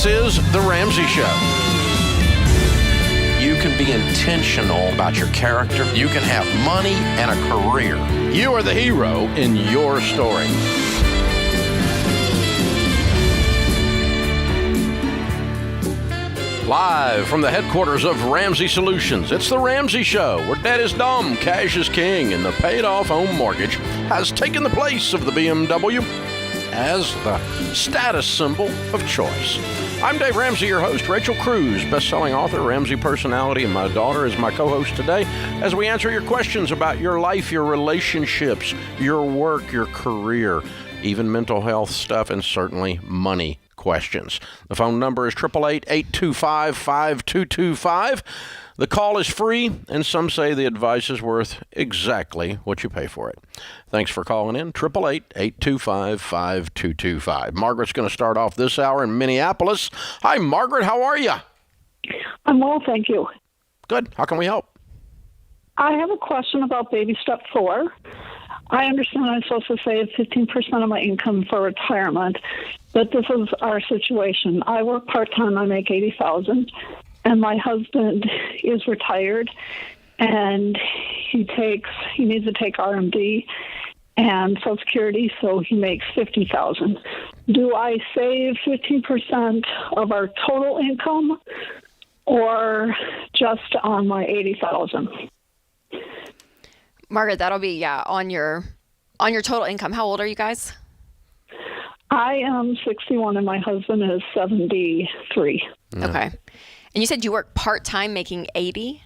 This is The Ramsey Show. You can be intentional about your character. You can have money and a career. You are the hero in your story. Live from the headquarters of Ramsey Solutions, it's The Ramsey Show, where debt is dumb, cash is king, and the paid-off home mortgage has taken the place of the BMW as the status symbol of choice. I'm Dave Ramsey, your host. Rachel Cruz, best-selling author, Ramsey personality, and my daughter is my co-host today as we answer your questions about your life, your relationships, your work, your career, even mental health stuff, and certainly money questions. The phone number is 888-825-5225. The call is free, and some say the advice is worth exactly what you pay for it. Thanks for calling in, 888-825-5225. Margaret's going to start off this hour in Minneapolis. Hi, Margaret. How are you? I'm well, thank you. Good. How can we help? I have a question about baby step 4. I understand I'm supposed to save 15% of my income for retirement, but this is our situation. I work part-time. I make $80,000, and my husband is retired, and he needs to take RMD and Social Security, so he makes $50,000. Do I save 15% of our total income, or just on my $80,000? Margaret, that'll be on your total income. How old are you guys? I am 61 and my husband is 73. Yeah. Okay. And you said you work part-time making 80?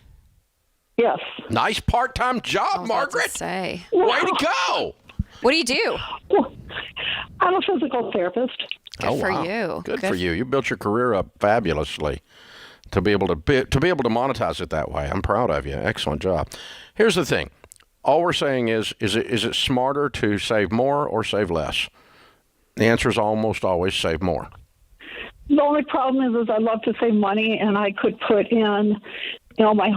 Yes. Nice part-time job, Margaret. Say. Way to go. What do you do? Well, I'm a physical therapist. Good for wow. you. Good for you. You built your career up fabulously to be able to monetize it that way. I'm proud of you. Excellent job. Here's the thing. All we're saying is it smarter to save more or save less? The answer is almost always save more. The only problem is I love to save money, and I could put in, all my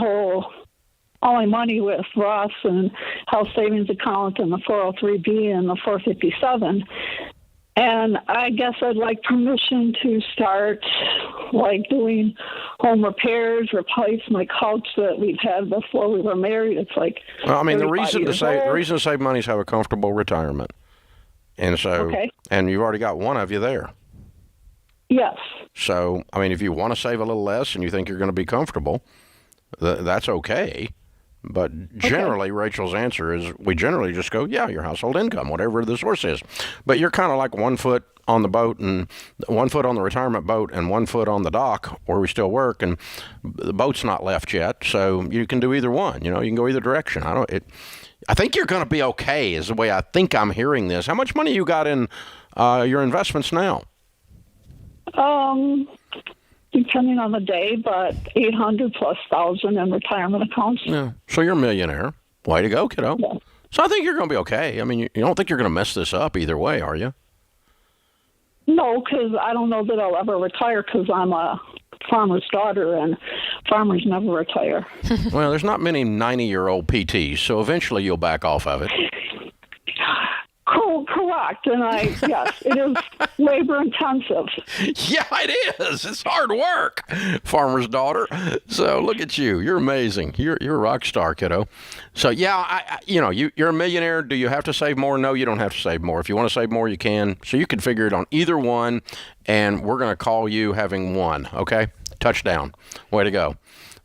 money with Roth and health savings account and the 403B and the 457. And I guess I'd like permission to start, doing home repairs, replace my couch that we've had before we were married. It's like, well, the reason to save money is have a comfortable retirement, and so, okay. And you've already got one of you there. Yes. So, if you want to save a little less and you think you're going to be comfortable, that's okay. But generally, Rachel's answer is we generally just go, your household income, whatever the source is. But you're kind of like 1 foot on the boat and 1 foot on the retirement boat and 1 foot on the dock where we still work, and the boat's not left yet. So you can do either one. You can go either direction. I think you're going to be okay is the way I think I'm hearing this. How much money you got in your investments now? Depending on the day, but 800 plus 1,000 in retirement accounts. Yeah. So you're a millionaire. Way to go, kiddo. Yeah. So I think you're going to be okay. You don't think you're going to mess this up either way, are you? No, because I don't know that I'll ever retire because I'm a farmer's daughter, and farmers never retire. Well, there's not many 90-year-old PTs, so eventually you'll back off of it. Correct, and yes, it is labor intensive. Yeah, it is. It's hard work, farmer's daughter. So look at you. You're amazing. You're a rock star, kiddo. So you're a millionaire. Do you have to save more? No, you don't have to save more. If you want to save more, you can. So you can figure it on either one, and we're going to call you having won. Okay, touchdown. Way to go.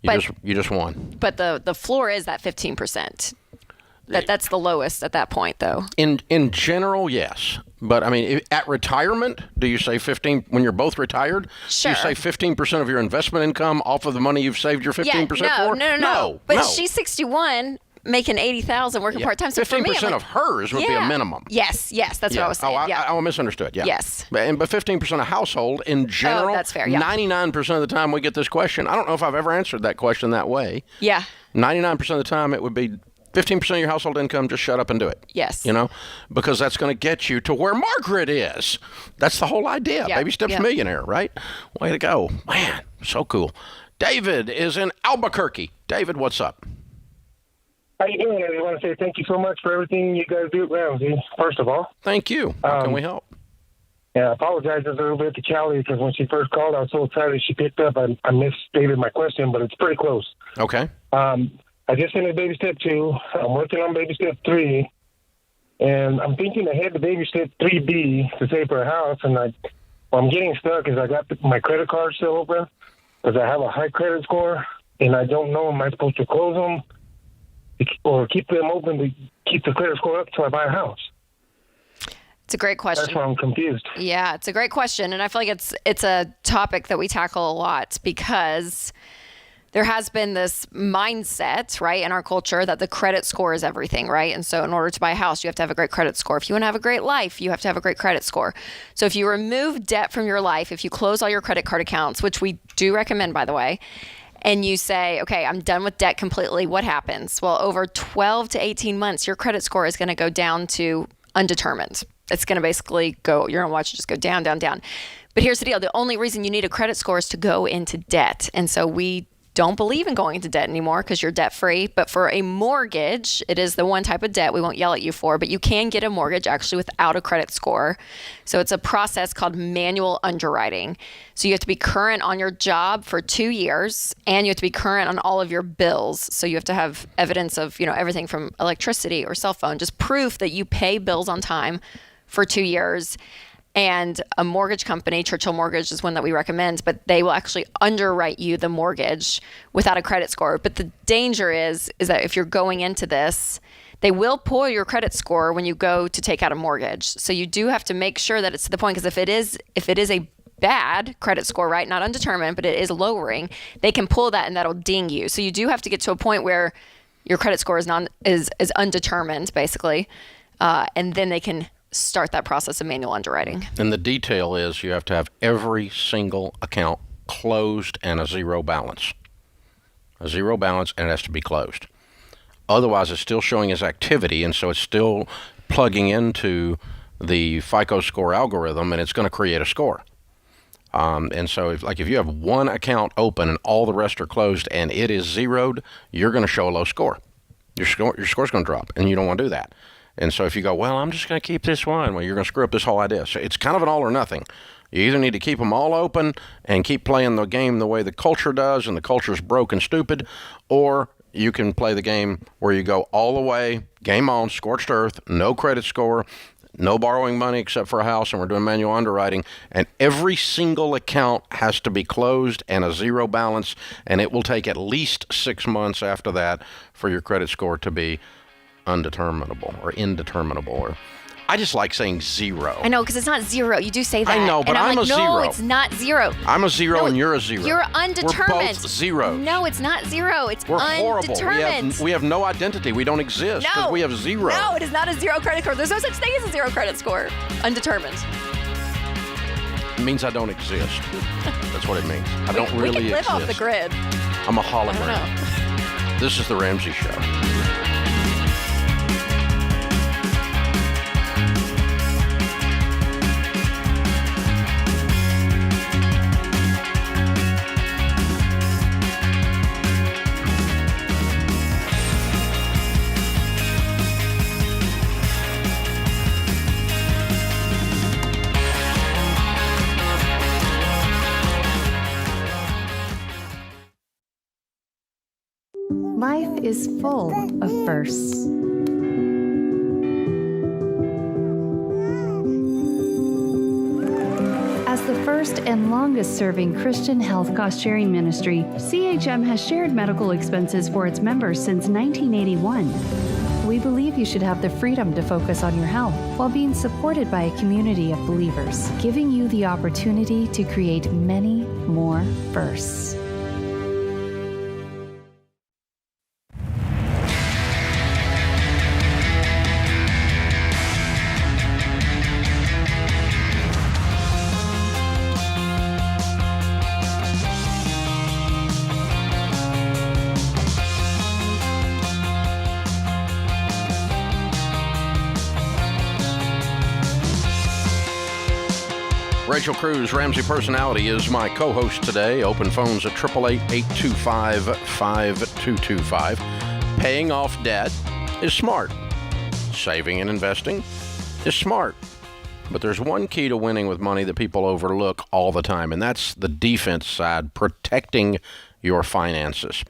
You just won. But the floor is that 15%. That's the lowest at that point, though. In general, yes. But, at retirement, do you say 15 when you're both retired? Sure. Do you say 15% of your investment income off of the money you've saved your 15% for? No. But she's 61, making $80,000, working part-time. So 15% of hers would be a minimum. Yes, that's what I was saying. I misunderstood, yeah. Yes. But 15% of household, in general, that's fair, yeah. 99% of the time we get this question. I don't know if I've ever answered that question that way. Yeah. 99% of the time it would be 15% of your household income, just shut up and do it. Yes. Because that's going to get you to where Margaret is. That's the whole idea. Yep. Baby steps millionaire, right? Way to go. Man, so cool. David is in Albuquerque. David, what's up? How you doing? I want to say thank you so much for everything you guys do at Ramsey, first of all. Thank you. How can we help? And I apologize a little bit to Callie because when she first called, I was so excited she picked up. I misstated my question, but it's pretty close. Okay. I just finished baby step 2. I'm working on baby step 3. And I'm thinking ahead to baby step 3B to save for a house. And what I'm getting stuck is I got my credit card still open because I have a high credit score. And I don't know, am I supposed to close them or keep them open to keep the credit score up until I buy a house? It's a great question. That's why I'm confused. Yeah, it's a great question. And I feel like it's a topic that we tackle a lot because there has been this mindset, right, in our culture that the credit score is everything, right? And so in order to buy a house, you have to have a great credit score. If you want to have a great life, you have to have a great credit score. So if you remove debt from your life, if you close all your credit card accounts, which we do recommend, by the way, and you say, okay, I'm done with debt completely, what happens? Well, over 12 to 18 months, your credit score is going to go down to undetermined. It's going to basically go, you're going to watch it just go down, down, down. But here's the deal. The only reason you need a credit score is to go into debt. And so we don't believe in going into debt anymore because you're debt free. But for a mortgage, it is the one type of debt we won't yell at you for, but you can get a mortgage actually without a credit score. So it's a process called manual underwriting. So you have to be current on your job for 2 years and you have to be current on all of your bills. So you have to have evidence of, everything from electricity or cell phone, just proof that you pay bills on time for 2 years. And a mortgage company, Churchill Mortgage is one that we recommend, but they will actually underwrite you the mortgage without a credit score. But the danger is that if you're going into this, they will pull your credit score when you go to take out a mortgage. So you do have to make sure that it's to the point, because if it is a bad credit score, right, not undetermined, but it is lowering, they can pull that and that'll ding you. So you do have to get to a point where your credit score is undetermined, basically, and then they can start that process of manual underwriting. And the detail is you have to have every single account closed and a zero balance. A zero balance, and it has to be closed. Otherwise, it's still showing as activity, and so it's still plugging into the FICO score algorithm, and it's going to create a score. And so if you have one account open and all the rest are closed and it is zeroed, you're going to show a low score. Your score's going to drop, and you don't want to do that. And so if you go, well, I'm just going to keep this one, well, you're going to screw up this whole idea. So it's kind of an all or nothing. You either need to keep them all open and keep playing the game the way the culture does, and the culture's broke and stupid, or you can play the game where you go all the way, game on, scorched earth, no credit score, no borrowing money except for a house, and we're doing manual underwriting, and every single account has to be closed and a zero balance, and it will take at least 6 months after that for your credit score to be undeterminable or indeterminable. Or I just like saying zero. I know, because it's not zero. You do say that. I know, but I'm a zero. No, it's not zero. I'm a zero and you're a zero. You're undetermined. We're both zeros. No, it's not zero. It's We're undetermined. horrible. We have no identity. We don't exist because we have zero. No, it is not a zero credit score. There's no such thing as a zero credit score. Undetermined. It means I don't exist. That's what it means. I don't really exist. We can live exist. off the grid. I'm a hologram. I don't know. This is the Ramsey Show. Life is full of firsts. As the first and longest-serving Christian health cost-sharing ministry, CHM has shared medical expenses for its members since 1981. We believe you should have the freedom to focus on your health while being supported by a community of believers, giving you the opportunity to create many more firsts. Rachel Cruz, Ramsey Personality, is my co-host today. Open phones at 888-825-5225. Paying off debt is smart. Saving and investing is smart. But there's one key to winning with money that people overlook all the time, and that's the defense side, protecting your finances.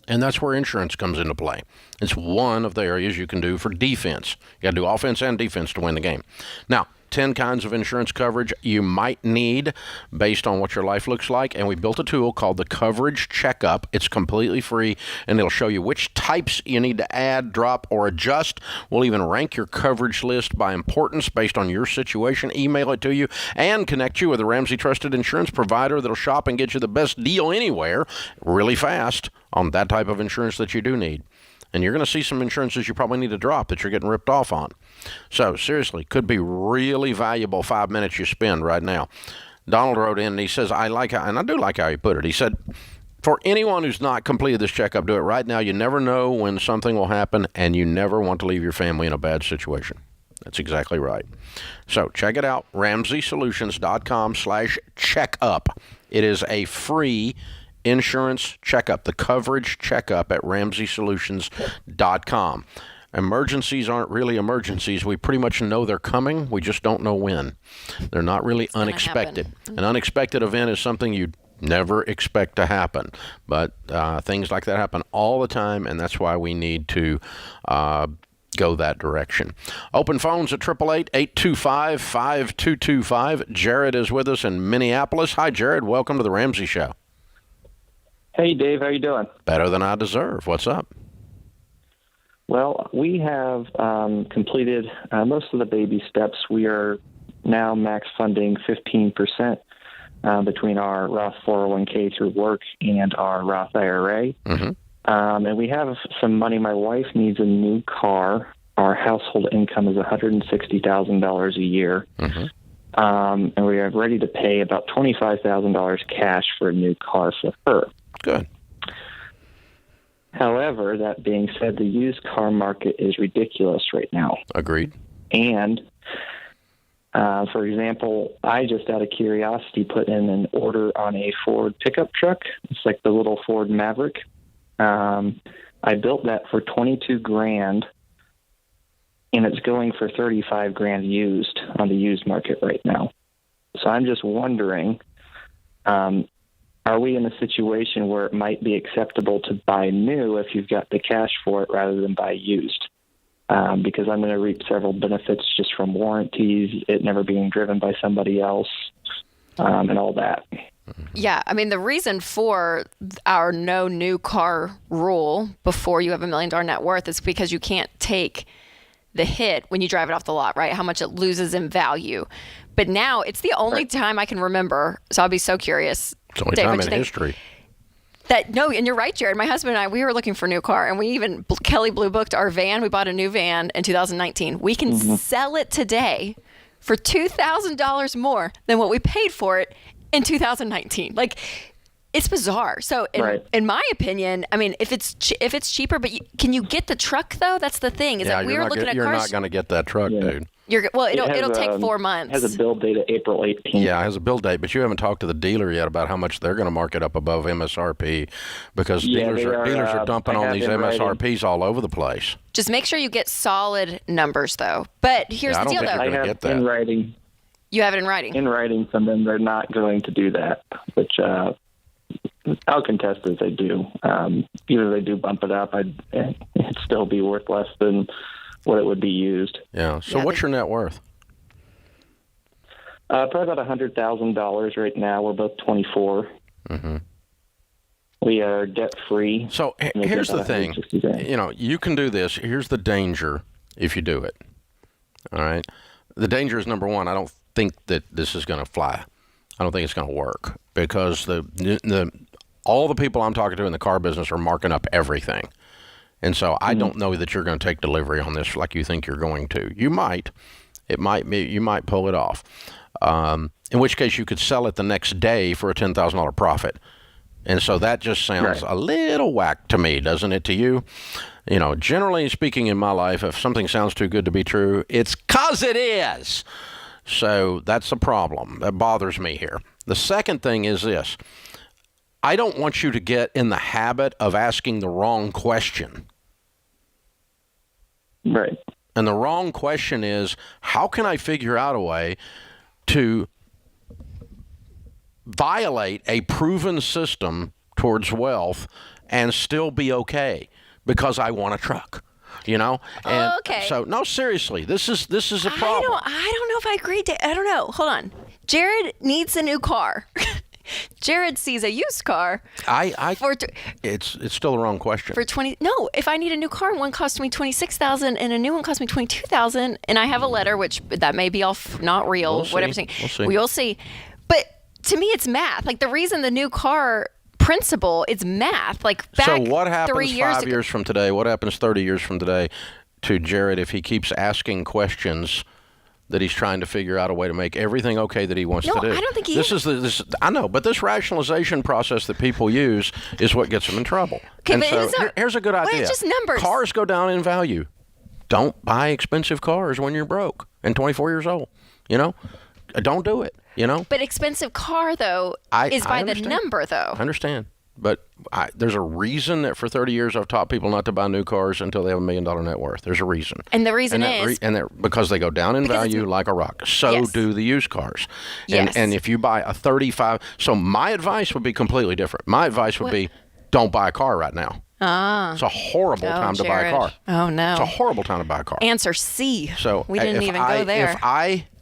And that's where insurance comes into play. It's one of the areas you can do for defense. You got to do offense and defense to win the game. Now, 10 kinds of insurance coverage you might need based on what your life looks like. And we built a tool called the Coverage Checkup. It's completely free, and it'll show you which types you need to add, drop, or adjust. We'll even rank your coverage list by importance based on your situation, email it to you, and connect you with a Ramsey Trusted Insurance provider that'll shop and get you the best deal anywhere really fast on that type of insurance that you do need. And you're going to see some insurances you probably need to drop that you're getting ripped off on. So seriously, could be really valuable 5 minutes you spend right now. Donald wrote in and he says, I like how, and I do like how he put it. He said, for anyone who's not completed this checkup, do it right now. You never know when something will happen, and you never want to leave your family in a bad situation. That's exactly right. So check it out, RamseySolutions.com/checkup. It is a free insurance checkup, the coverage checkup at RamseySolutions.com. Emergencies aren't really emergencies. We pretty much know they're coming. We just don't know when. They're not really unexpected. An unexpected event is something you never expect to happen. But things like that happen all the time, and that's why we need to go that direction. Open phones at 888-825-5225. Jared is with us in Minneapolis. Hi, Jared. Welcome to the Ramsey Show. Hey, Dave. How you doing? Better than I deserve. What's up? Well, we have completed most of the baby steps. We are now max funding 15% between our Roth 401k through work and our Roth IRA. Mm-hmm. And we have some money. My wife needs a new car. Our household income is $160,000 a year. Mm-hmm. And we are ready to pay about $25,000 cash for a new car for her. Good. However, that being said, the used car market is ridiculous right now. Agreed. And, for example, I just out of curiosity put in an order on a Ford pickup truck. It's like the little Ford Maverick. I built that for $22,000, and it's going for $35,000 used on the used market right now. So I'm just wondering, are we in a situation where it might be acceptable to buy new if you've got the cash for it rather than buy used? Because I'm going to reap several benefits just from warranties, it never being driven by somebody else, and all that. Yeah, I mean, the reason for our no new car rule before you have $1 million net worth is because you can't take the hit when you drive it off the lot, right? How much it loses in value. But now it's the only time I can remember, so I'll be so curious. It's the only Dave, time in history. No, and you're right, Jared. My husband and I, we were looking for a new car, and we even, Kelly Blue booked our van. We bought a new van in 2019. We can sell it today for $2,000 more than what we paid for it in 2019. Like, it's bizarre. So in my opinion, I mean, if it's cheaper, but can you get the truck though? That's the thing. Is that we were looking at cars. You're not going to get that truck, dude. It'll take 4 months. It has a build date of April 18th. Yeah, it has a build date, but you haven't talked to the dealer yet about how much they're going to mark it up above MSRP, because dealers are dumping on these MSRPs all over the place. Just make sure you get solid numbers though. But here's the deal though. I have in writing. You have it in writing? In writing from them, they're not going to do that, which I'll contest as they do. Either they do bump it up, it'd still be worth less than what it would be used. Yeah. So what's your net worth? Probably about $100,000 right now. We're both 24. Mm-hmm. We are debt free. So here's the thing. You can do this. Here's the danger if you do it. All right. The danger is, number one, I don't think that this is going to fly. I don't think it's going to work, because all the people I'm talking to in the car business are marking up everything. And so I don't know that you're going to take delivery on this like you think you're going to. You might. You might pull it off. In which case you could sell it the next day for a $10,000 profit. And so that just sounds a little whack to me, doesn't it to you? Generally speaking in my life, if something sounds too good to be true, it's 'cause it is. So that's a problem. That bothers me here. The second thing is this. I don't want you to get in the habit of asking the wrong question. Right. And the wrong question is, how can I figure out a way to violate a proven system towards wealth and still be okay because I want a truck? And okay. So, no, seriously, this is a problem. I don't know if I agree. I don't know. Hold on. Jared needs a new car. Jared sees a used car. It's still the wrong question. For 20. No, if I need a new car, one costs me $26,000 and a new one costs me $22,000, and I have a letter, which that may be all not real. We'll see. We'll see. But to me, it's math. Like the reason the new car principle is math. Like back so what happens 3 years 5 years from today? What happens 30 years from today to Jared if he keeps asking questions that he's trying to figure out a way to make everything okay that he wants to do? I don't think he is. I know, but this rationalization process that people use is what gets them in trouble. Okay, and but so here's a good idea. It's just numbers. Cars go down in value. Don't buy expensive cars when you're broke and 24 years old. Don't do it. But expensive car, though, is by the number, though. I understand. But there's a reason that for 30 years I've taught people not to buy new cars until they have $1 million net worth. There's a reason. And the reason is... because they go down in value like a rock. So do the used cars. Yes. And if you buy a 35... So my advice would be completely different. My advice would be, don't buy a car right now. It's a horrible time to buy a car. Oh, no. It's a horrible time to buy a car. Answer C. So we didn't even go there.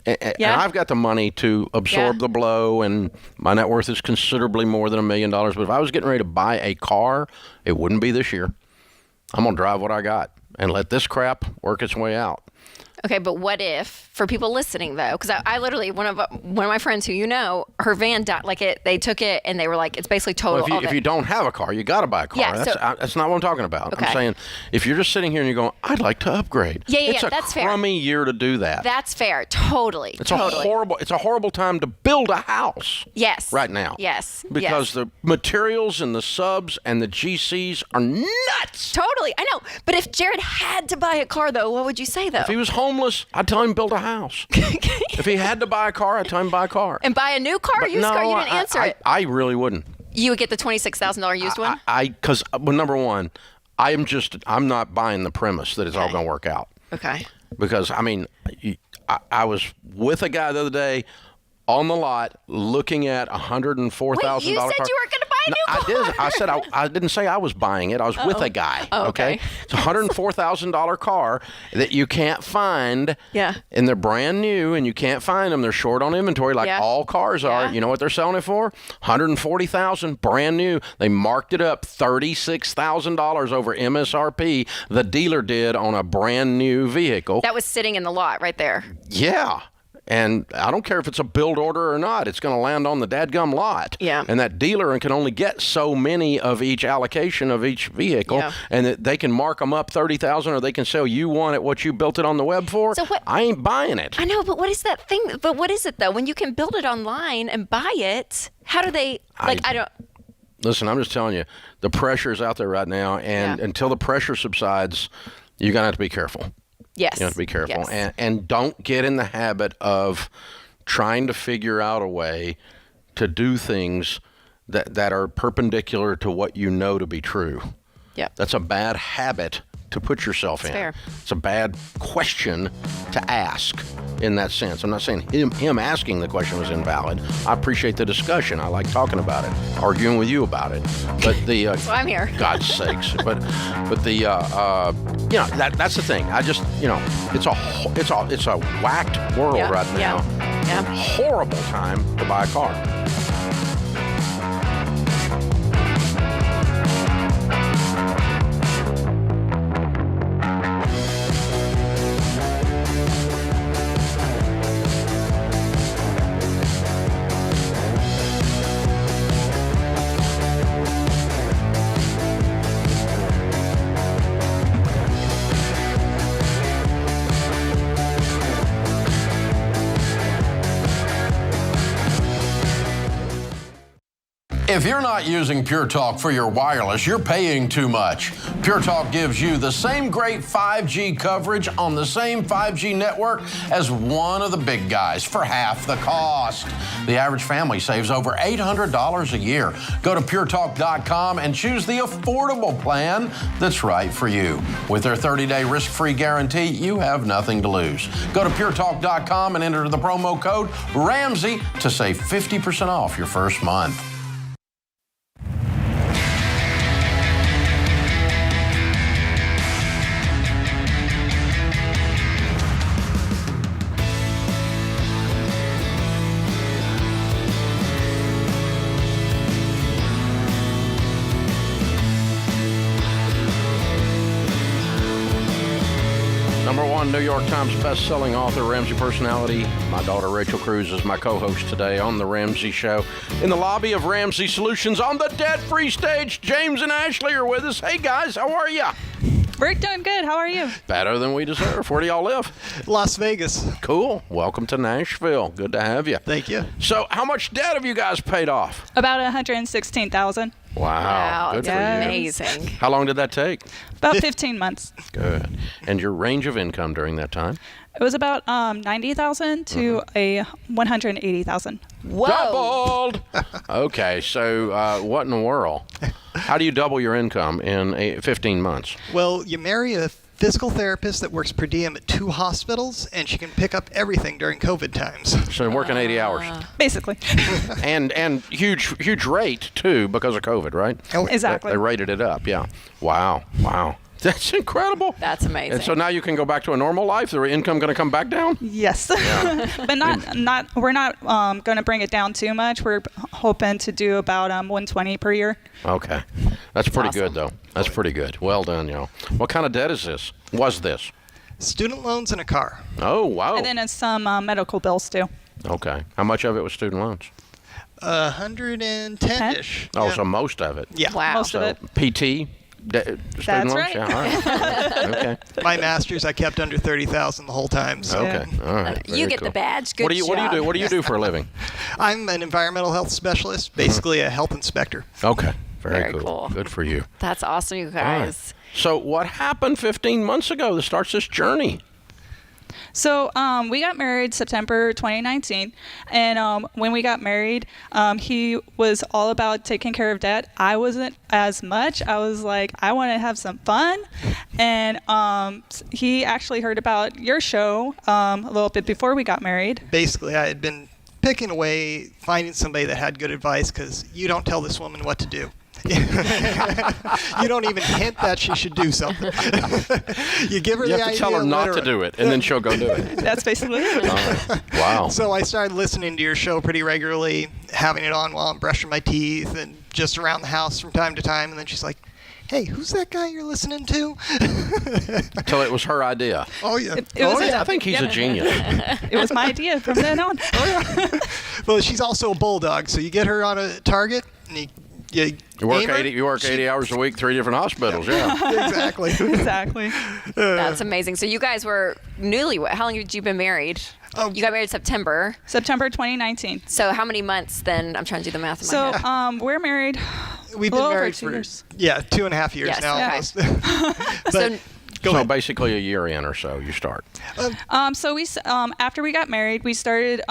And I've got the money to absorb the blow, and my net worth is considerably more than $1 million. But if I was getting ready to buy a car, it wouldn't be this year. I'm going to drive what I got and let this crap work its way out. Okay, but what if, for people listening though, because I literally, one of my friends who her van died, they took it and they were like, it's basically total. Well, if you don't have a car, you got to buy a car. Yeah, that's not what I'm talking about. Okay. I'm saying if you're just sitting here and you're going, I'd like to upgrade. That's It's a fair. crummy year to do that. That's fair. Totally. It's a horrible time to build a house. Yes. Right now. Yes. Because the materials and the subs and the GCs are nuts. Totally. I know. But if Jared had to buy a car, though, what would you say, though? If he was homeless, I'd tell him build a house. If he had to buy a car, I'd tell him buy a car. And buy a new car or used car? You didn't answer it. I really wouldn't. You would get the $26,000 used one? Because number one, I'm not buying the premise that it's all going to work out. Okay. Because, I was with a guy the other day on the lot looking at $104,000 car. Wait, you said you were going to buy a new car. I said I didn't say I was buying it. I was with a guy. Oh, okay. It's a $104,000 car that you can't find. Yeah. And they're brand new, and you can't find them. They're short on inventory, like all cars are. Yeah. You know what they're selling it for? $140,000, brand new. They marked it up $36,000 over MSRP. The dealer did on a brand new vehicle. That was sitting in the lot right there. Yeah. And I don't care if it's a build order or not. It's going to land on the dadgum lot. Yeah. And that dealer can only get so many of each allocation of each vehicle. Yeah. And they can mark them up $30,000, or they can sell you one at what you built it on the web for. So what, I ain't buying it. I know, but what is that thing? But what is it, though? When you can build it online and buy it, how do they, I don't. Listen, I'm just telling you, the pressure is out there right now. And until the pressure subsides, you're going to have to be careful. Yes. You have to be careful. Yes. And don't get in the habit of trying to figure out a way to do things that are perpendicular to what you know to be true. Yep. That's a bad habit to put yourself in. Fair. It's a bad question to ask in that sense. I'm not saying him asking the question was invalid. I appreciate the discussion. I like talking about it, arguing with you about it. But the That's why I'm here. God's sakes. But the that's the thing. I just it's a whacked world right now. Yeah. Horrible time to buy a car. If you're not using Pure Talk for your wireless, you're paying too much. Pure Talk gives you the same great 5G coverage on the same 5G network as one of the big guys for half the cost. The average family saves over $800 a year. Go to puretalk.com and choose the affordable plan that's right for you. With their 30-day risk-free guarantee, you have nothing to lose. Go to puretalk.com and enter the promo code Ramsey to save 50% off your first month. #1 New York Times best-selling author, Ramsey personality. My daughter Rachel Cruz is my co-host today on The Ramsey Show. In the lobby of Ramsey Solutions on the debt-free stage, James and Ashley are with us. Hey, guys, how are you? We're doing good. How are you? Better than we deserve. Where do y'all live? Las Vegas. Cool. Welcome to Nashville. Good to have you. Thank you. So how much debt have you guys paid off? About $116,000. Wow. Good for you. Amazing. How long did that take? About 15 months. Good. And your range of income during that time? It was about 90,000 to a 180,000. Whoa. Doubled. Okay, so what in the world? How do you double your income in 15 months? Well, you marry a physical therapist that works per diem at 2 hospitals, and she can pick up everything during COVID times. So working 80 hours. Basically. And huge rate, too, because of COVID, right? Oh, Exactly. They rated it up, yeah. Wow. That's incredible. That's amazing. And so now you can go back to a normal life? The income going to come back down? Yes. But we're not going to bring it down too much. We're hoping to do about 120 per year. Okay. That's pretty awesome. good, though. That's pretty good. Well done, y'all. What kind of debt is this? Was this? Student loans and a car. Oh, wow. And then some medical bills too. Okay. How much of it was student loans? 110-ish. Oh, Yeah. so most of it. Yeah. Wow. Most of it. PT? Student That's loans? right. Yeah, all right. Okay. My master's I kept under 30,000 the whole time. So Okay. All right. You Very get cool. the badge. Good What do you job. do? What do you do for a living? I'm an environmental health specialist, basically a health inspector. Okay. Very Very cool. Good for you. That's awesome, you All right. guys. So what happened 15 months ago that starts this journey? So we got married September 2019, and when we got married, he was all about taking care of debt. I wasn't as much. I was like, I want to have some fun, and he actually heard about your show a little bit before we got married. Basically, I had been picking away, finding somebody that had good advice, because you don't tell this woman what to do. You don't even hint that she should do something. You give her You the have to idea. tell her not let to do it, and then she'll go do it. That's basically it. All right. Wow. So I started listening to your show pretty regularly, having it on while I'm brushing my teeth and just around the house from time to time. And then she's like, "Hey, who's that guy you're listening to?" Until it was her idea. Oh, yeah. It was I think he's a genius. It was my idea from then on. Well, she's also a bulldog, so you get her on a target, and you work aim her, 80 hours a week, 3 different hospitals. Yeah. Exactly. Exactly. That's amazing. So you guys were newlywed. How long had you been married? You got married September. September 2019. So how many months then? I'm trying to do the math in my head. So we're married. We've a little been over married 2 for years. 2.5 years Yes, now. okay. Almost. So But go So ahead. basically a year in or so, you start. So we after we got married, we started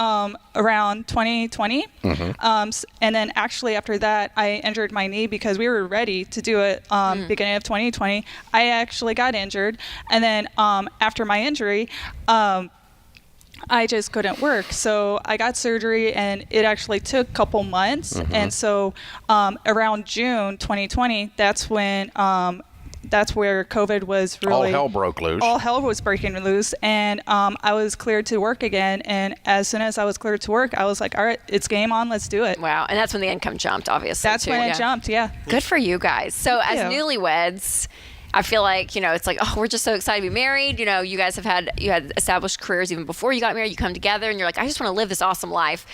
around 2020, and then actually after that, I injured my knee because we were ready to do it beginning of 2020. I actually got injured, and then after my injury, I just couldn't work. So I got surgery, and it actually took a couple months. And so around June 2020, that's when. That's where COVID was really... All hell broke loose. All hell was breaking loose, and I was cleared to work again. And as soon as I was cleared to work, I was like, all right, it's game on, let's do it. wow. And that's when the income jumped, obviously. That's too. when Yeah. it jumped, yeah. Good for you guys. So as you. newlyweds, I feel like, it's like, oh, we're just so excited to be married. You guys had established careers even before you got married. You come together and you're like, I just want to live this awesome life.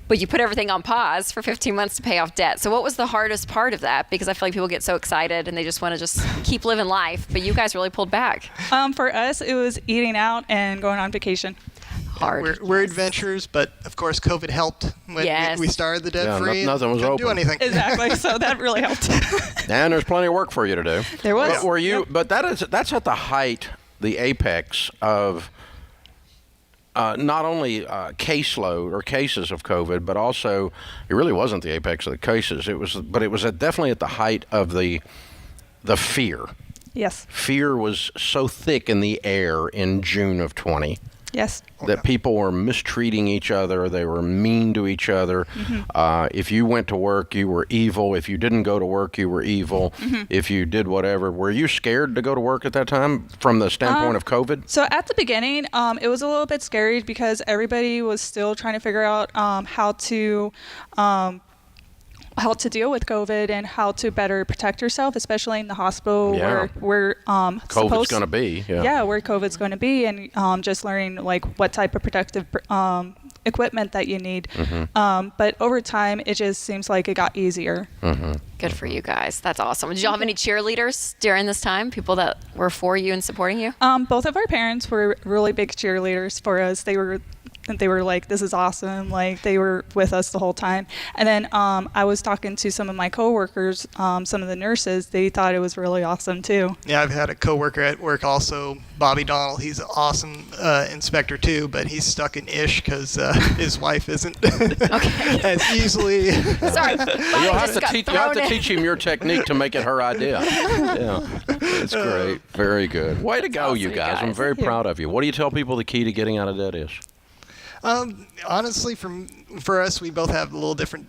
But you put everything on pause for 15 months to pay off debt. So what was the hardest part of that? Because I feel like people get so excited and they just want to just keep living life. But you guys really pulled back. For us, it was eating out and going on vacation. hard. We're adventurers, but of course COVID helped when Yes. we started the debt free. Nothing was couldn't open. do anything. Exactly. So that really helped. And there's plenty of work for you to do. There was. But were you? But that's at the height, the apex of not only caseload or cases of COVID, but also it really wasn't the apex of the cases. It was definitely at the height of the fear. Yes. Fear was so thick in the air in June of 20 Yes. that people were mistreating each other. They were mean to each other. If you went to work, you were evil. If you didn't go to work, you were evil. If you did whatever. Were you scared to go to work at that time from the standpoint of COVID? So at the beginning, it was a little bit scary because everybody was still trying to figure out how to deal with COVID and how to better protect yourself, especially in the hospital where COVID's going to be. where COVID's going to be, and just learning like what type of protective equipment that you need. But over time, it just seems like it got easier. Good for you guys. That's awesome. Did y'all have any cheerleaders during this time? People that were for you and supporting you? Both of our parents were really big cheerleaders for us. They were like, this is awesome. Like, they were with us the whole time. And then I was talking to some of my coworkers, some of the nurses. They thought it was really awesome too. Yeah, I've had a coworker at work also, Bobby Donald. He's an awesome inspector too, but he's stuck in ish because his wife isn't as easily. Sorry. You'll have to teach him your technique to make it her idea. Yeah, that's great. Very good. Way to go, awesome, you you guys. guys. I'm very proud of you. What do you tell people the key to getting out of debt is? Honestly, for us, we both have a little different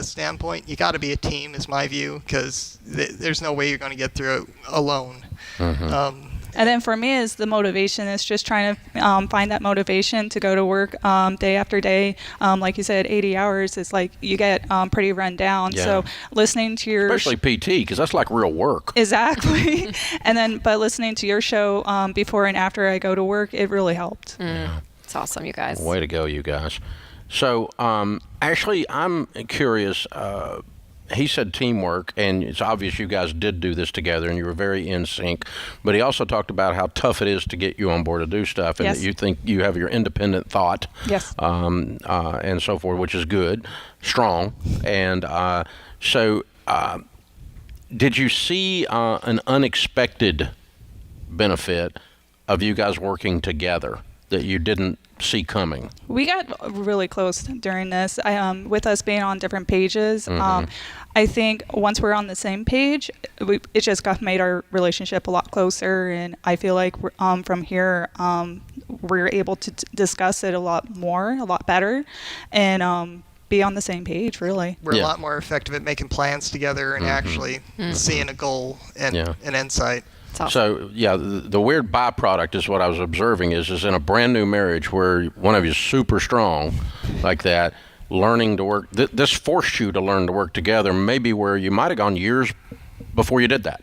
standpoint. You got to be a team, is my view, because there's no way you're going to get through it alone. And then for me, is the motivation. It's just trying to find that motivation to go to work day after day. Like you said, 80 hours is like you get pretty run down. Yeah. So listening to your Especially PT, because that's like real work. Exactly. And then but listening to your show before and after I go to work, it really helped. It's awesome, you guys. Way to go, you guys. So, Ashley, I'm curious. He said teamwork, and it's obvious you guys did do this together, and you were very in sync. But he also talked about how tough it is to get you on board to do stuff, and Yes. that you think you have your independent thought, Yes. and so forth, which is good, strong. And so, did you see an unexpected benefit of you guys working together that you didn't see coming? We got really close during this. With us being on different pages, I think once we're on the same page, it just made our relationship a lot closer. And I feel like from here, we're able to discuss it a lot better, and be on the same page, really. We're a lot more effective at making plans together and actually seeing a goal and an insight. So, yeah, the weird byproduct is what I was observing is in a brand new marriage where one of you is super strong like that, learning to work, this forced you to learn to work together, maybe where you might have gone years before you did that,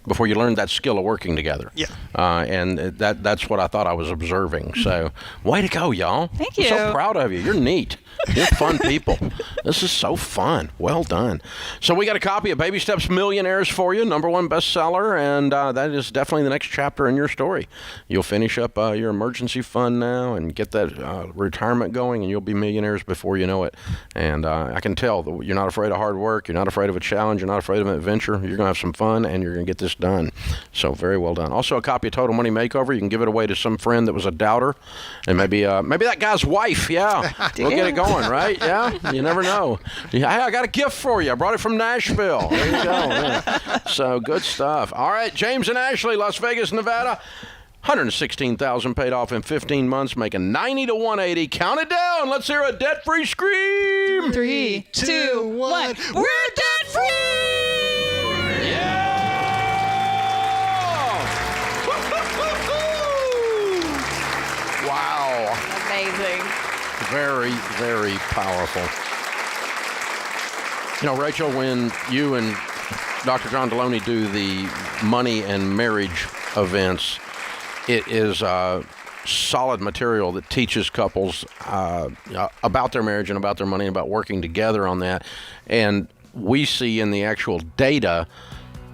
before you learned that skill of working together. Yeah. And that's what I thought I was observing. So, way to go, y'all. Thank I'm you. so proud of you. You're neat. You're fun people. This is so fun. Well done. So we got a copy of Baby Steps Millionaires for you, #1 bestseller, and that is definitely the next chapter in your story. You'll finish up your emergency fund now and get that retirement going, and you'll be millionaires before you know it. And I can tell that you're not afraid of hard work. You're not afraid of a challenge. You're not afraid of an adventure. You're going to have some fun, and you're going to get this done. So very well done. Also a copy of Total Money Makeover. You can give it away to some friend that was a doubter, and maybe that guy's wife. Yeah, we'll get it going. Right? Yeah, you never know. Yeah, hey, I got a gift for you. I brought it from Nashville. There you go. Yeah. So good stuff. All right, James and Ashley, Las Vegas, Nevada. $116,000 paid off in 15 months, making 90 to 180. Count it down. Let's hear a debt-free scream. 3, 2, 1. We're debt free. Yeah. Wow. Amazing. Very, very powerful. You know, Rachel, when you and Dr. John Deloney do the money and marriage events, it is solid material that teaches couples about their marriage and about their money and about working together on that. And we see in the actual data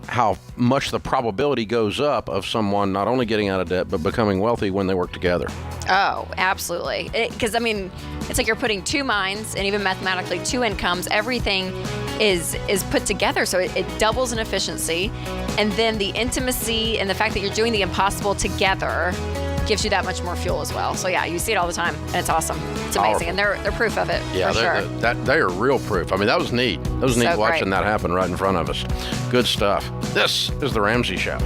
how much the probability goes up of someone not only getting out of debt, but becoming wealthy when they work together. Oh, absolutely. Because, I mean, it's like you're putting two minds and even mathematically two incomes. Everything is put together. So it doubles in efficiency. And then the intimacy and the fact that you're doing the impossible together gives you that much more fuel as well. So yeah, you see it all the time, and it's awesome. It's amazing, and they're proof of it. Yeah, for sure. They are real proof. I mean, that was neat. That was neat watching that happen right in front of us. Good stuff. This is the Ramsey Show.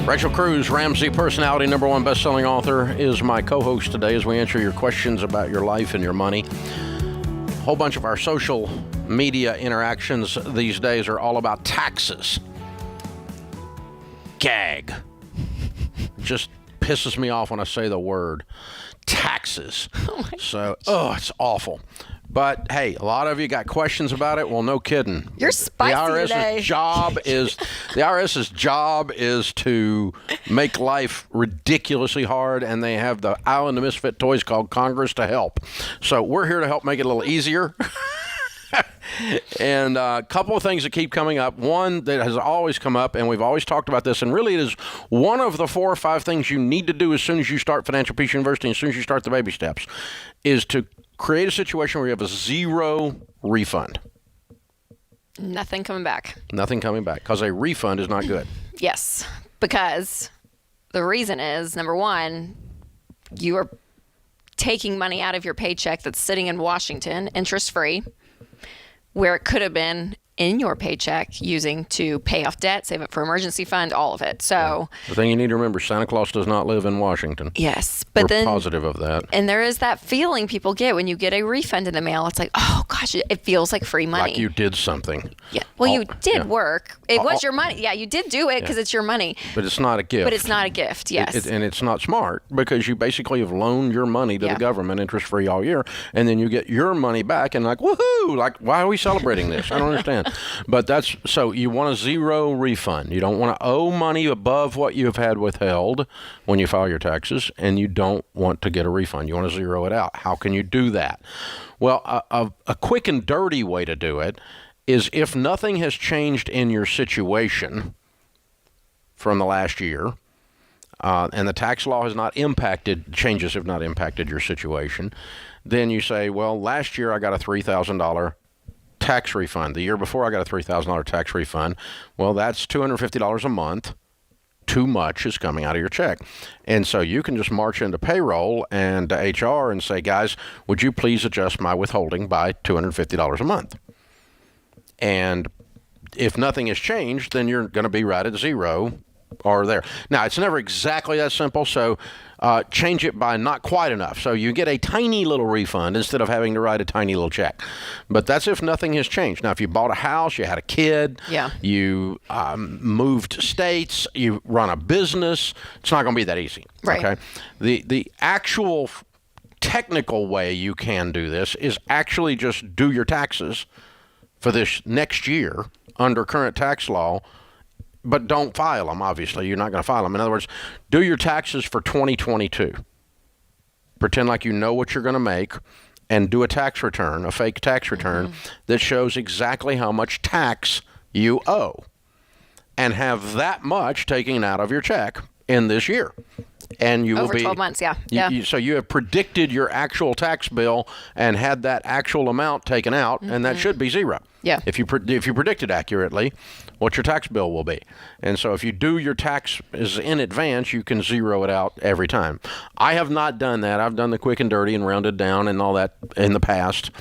Rachel Cruz, Ramsey personality, #1 best-selling author, is my co-host today as we answer your questions about your life and your money. A whole bunch of our social media interactions these days are all about taxes. Gag. Just pisses me off when I say the word taxes. It's awful. But hey, a lot of you got questions about it. Well, no kidding. You're spicy today. The IRS's job is to make life ridiculously hard, and they have the island of misfit toys called Congress to help. So we're here to help make it a little easier. And a couple of things that keep coming up. One that has always come up, and we've always talked about this, and really it is one of the 4 or 5 things you need to do as soon as you start Financial Peace University, as soon as you start the baby steps, is to create a situation where you have a zero refund. Nothing coming back. Nothing coming back, because a refund is not good. Yes, because the reason is, #1, you are taking money out of your paycheck that's sitting in Washington, interest-free, where it could have been in your paycheck using to pay off debt, save it for emergency fund, all of it. So the thing you need to remember, Santa Claus does not live in Washington. Yes, but We're then positive of that. And there is that feeling people get when you get a refund in the mail. It's like, oh gosh, it feels like free money. Like you did something. Yeah. Well, you did work. It was your money. Yeah, you did do it because it's your money. But it's not a gift. But it's not a gift. Yes. And it's not smart, because you basically have loaned your money to the government interest-free all year, and then you get your money back and like, woohoo! Like, why are we celebrating this? I don't understand. But so you want a zero refund. You don't want to owe money above what you have had withheld when you file your taxes, and you don't want to get a refund. You want to zero it out. How can you do that? Well, a quick and dirty way to do it is, if nothing has changed in your situation from the last year, and the tax law has not changes have not impacted your situation, then you say, well, last year I got a $3,000 tax refund. The year before I got a $3,000 tax refund. Well, that's $250 a month. Too much is coming out of your check. And so you can just march into payroll and to HR and say, guys, would you please adjust my withholding by $250 a month? And if nothing has changed, then you're going to be right at zero or there. Now, it's never exactly that simple, so change it by not quite enough. So you get a tiny little refund instead of having to write a tiny little check. But that's if nothing has changed. Now, if you bought a house, you had a kid, you moved states, you run a business, it's not going to be that easy. Right. Okay? The actual technical way you can do this is actually just do your taxes for this next year under current tax law, but don't file them, obviously. You're not going to file them. In other words, do your taxes for 2022. Pretend like you know what you're going to make, and do a tax return, a fake tax return, that shows exactly how much tax you owe, and have that much taken out of your check in this year. And you over will be 12 months, so you have predicted your actual tax bill and had that actual amount taken out, and that should be zero. Yeah. If you predicted accurately, what your tax bill will be. And so if you do your taxes in advance, you can zero it out every time. I have not done that. I've done the quick and dirty and rounded down and all that in the past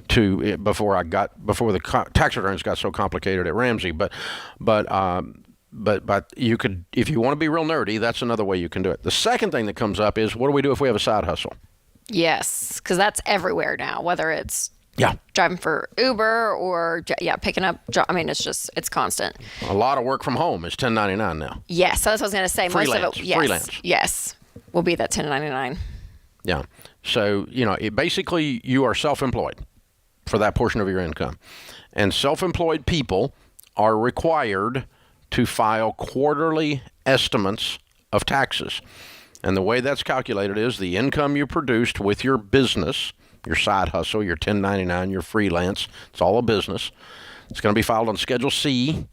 before the tax returns got so complicated at Ramsey. But you could, if you want to be real nerdy, that's another way you can do it. The second thing that comes up is, what do we do if we have a side hustle? Yes, because that's everywhere now, whether it's Yeah. driving for Uber or picking up. I mean, it's constant. A lot of work from home is 1099 now. Yes, so that's what I was going to say. Freelance. Most of it, yes, Freelance. yes, will be that 1099. Yeah. So, basically you are self-employed for that portion of your income. And self-employed people are required to file quarterly estimates of taxes. And the way that's calculated is the income you produced with your business, your side hustle, your 1099, your freelance. It's all a business. It's going to be filed on Schedule C,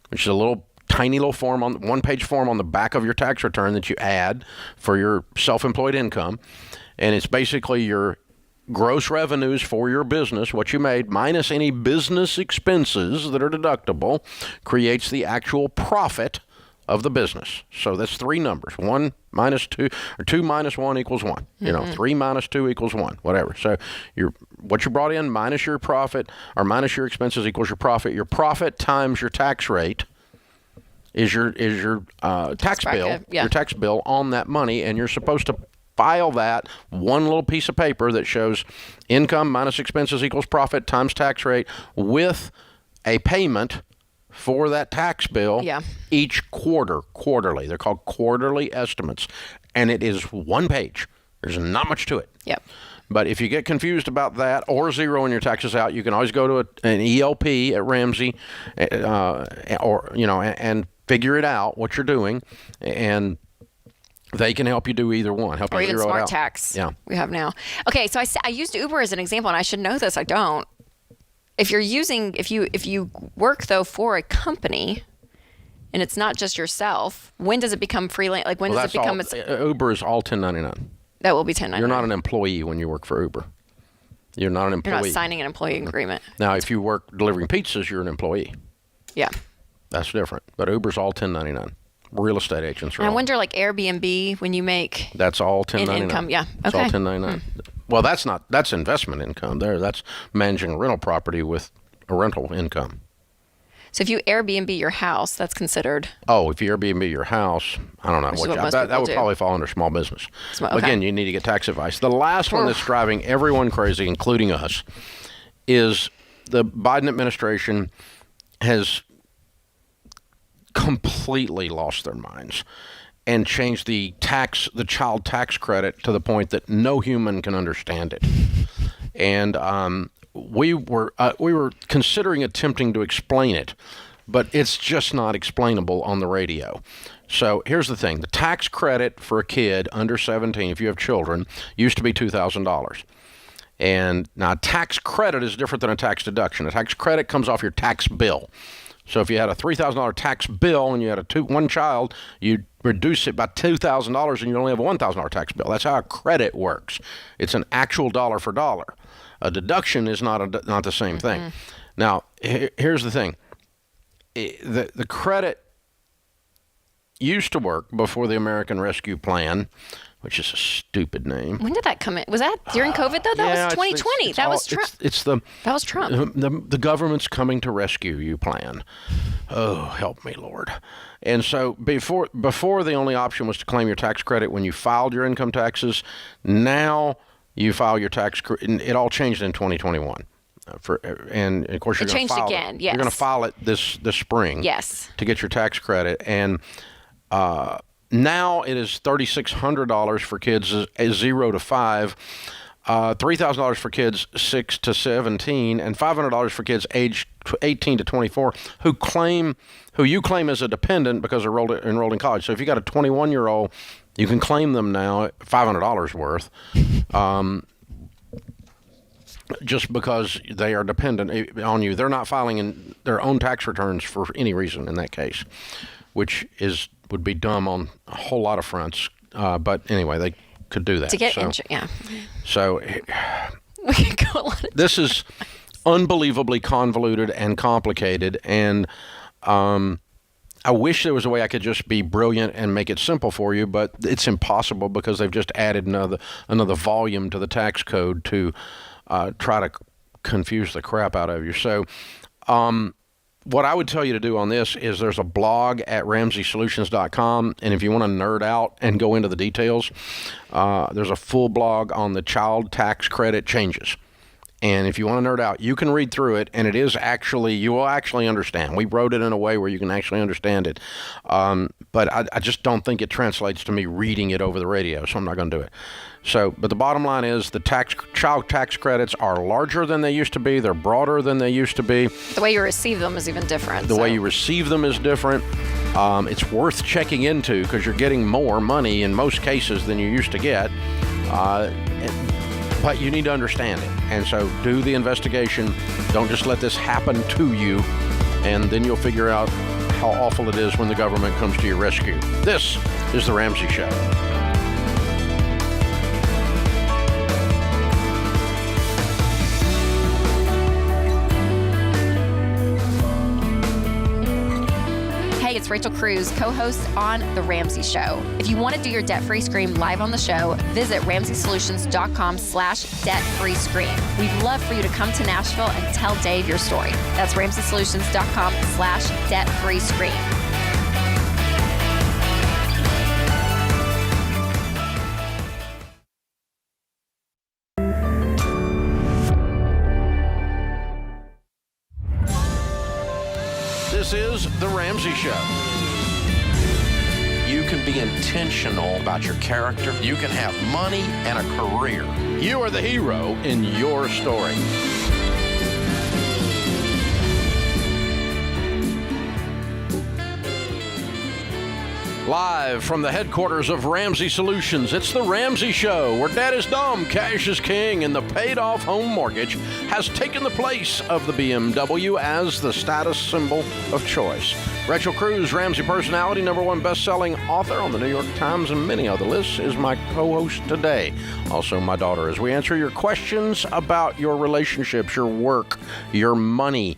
which is a tiny little form, one-page form on the back of your tax return that you add for your self-employed income. And it's basically your gross revenues for your business, what you made, minus any business expenses that are deductible, creates the actual profit of the business. So that's three numbers: 1 minus 2, or 2 minus 1 equals 1. 3 minus 2 equals 1, whatever. So what you brought in minus your profit, or minus your expenses, equals your profit. Your profit times your tax rate is your tax bill. Yeah. Your tax bill on that money, and you're supposed to file that one little piece of paper that shows income minus expenses equals profit times tax rate, with a payment for that tax bill each quarterly. They're called quarterly estimates, and it is one page. There's not much to it. Yep. But if you get confused about that or zeroing your taxes out, you can always go to an ELP at Ramsey, and figure it out what you're doing, and they can help you do either one. Help or you even zero it Smart out. Tax. Yeah. We have now. Okay, so I used Uber as an example, and I should know this. I don't. If you work though for a company, and it's not just yourself, when does it become freelance? Like when does it become? Uber is all 1099. That will be 1099. You're not an employee when you work for Uber. You're not an employee. You're not signing an employee agreement. Now, if you work delivering pizzas, you're an employee. Yeah. That's different. But Uber's all 1099. Real estate agents are And I all. wonder, like Airbnb, when you make That's all 1099. income, yeah. It's Okay. all 1099. Well, that's investment income there. That's managing a rental property with a rental income. So if you Airbnb your house, that's considered. Oh, if you Airbnb your house, I don't know. Which is what most that people would do. probably fall under small business. Okay. Again, you need to get tax advice. The last one that's driving everyone crazy, including us, is the Biden administration has completely lost their minds and changed the child tax credit to the point that no human can understand it. And we were considering attempting to explain it, but it's just not explainable on the radio. So here's the thing. The tax credit for a kid under 17, if you have children, used to be $2,000. And now a tax credit is different than a tax deduction. A tax credit comes off your tax bill. So if you had a $3,000 tax bill and you had one child, you'd reduce it by $2,000 and you only have a $1,000 tax bill. That's how a credit works. It's an actual dollar for dollar. A deduction is not the same thing. Now, here's the thing. The credit used to work before the American Rescue Plan, which is a stupid name. When did that come in? Was that during COVID though? That was 2020. That was Trump. That was Trump. The government's coming to rescue you plan. Oh, help me, Lord. And so before the only option was to claim your tax credit when you filed your income taxes. Now you file your tax. It all changed in 2021. And of course you're going to file again. it. Yes. You're going to file it this spring. Yes. To get your tax credit. And now it is $3,600 for kids 0 to 5, $3,000 for kids 6 to 17, and $500 for kids aged 18 to 24 who you claim as a dependent because they're enrolled in college. So if you got a 21-year-old, you can claim them now at $500 worth, just because they are dependent on you. They're not filing in their own tax returns for any reason in that case, which would be dumb on a whole lot of fronts. But anyway, they could do that. To get So we could go a lot of this is unbelievably convoluted and complicated, and I wish there was a way I could just be brilliant and make it simple for you, but it's impossible because they've just added another volume to the tax code to try to confuse the crap out of you. So what I would tell you to do on this is there's a blog at RamseySolutions.com, and if you want to nerd out and go into the details, there's a full blog on the child tax credit changes. And if you want to nerd out, you can read through it, and you will actually understand. We wrote it in a way where you can actually understand it. But I just don't think it translates to me reading it over the radio, so I'm not going to do it. But the bottom line is the child tax credits are larger than they used to be. They're broader than they used to be. The way you receive them is even different. The way you receive them is different. It's worth checking into because you're getting more money in most cases than you used to get. But you need to understand it. And so do the investigation. Don't just let this happen to you. And then you'll figure out how awful it is when the government comes to your rescue. This is The Ramsey Show. Hey, it's Rachel Cruz, co-host on The Ramsey Show. If you want to do your debt-free scream live on the show, visit RamseySolutions.com/debt-free scream. We'd love for you to come to Nashville and tell Dave your story. That's RamseySolutions.com/debt-free scream. This is The Ramsey Show. You can be intentional about your character. You can have money and a career. You are the hero in your story. Live from the headquarters of Ramsey Solutions, it's The Ramsey Show, where debt is dumb, cash is king, and the paid-off home mortgage has taken the place of the BMW as the status symbol of choice. Rachel Cruz, Ramsey personality, #1 best-selling author on the New York Times and many other lists, is my co-host today. Also my daughter, as we answer your questions about your relationships, your work, your money.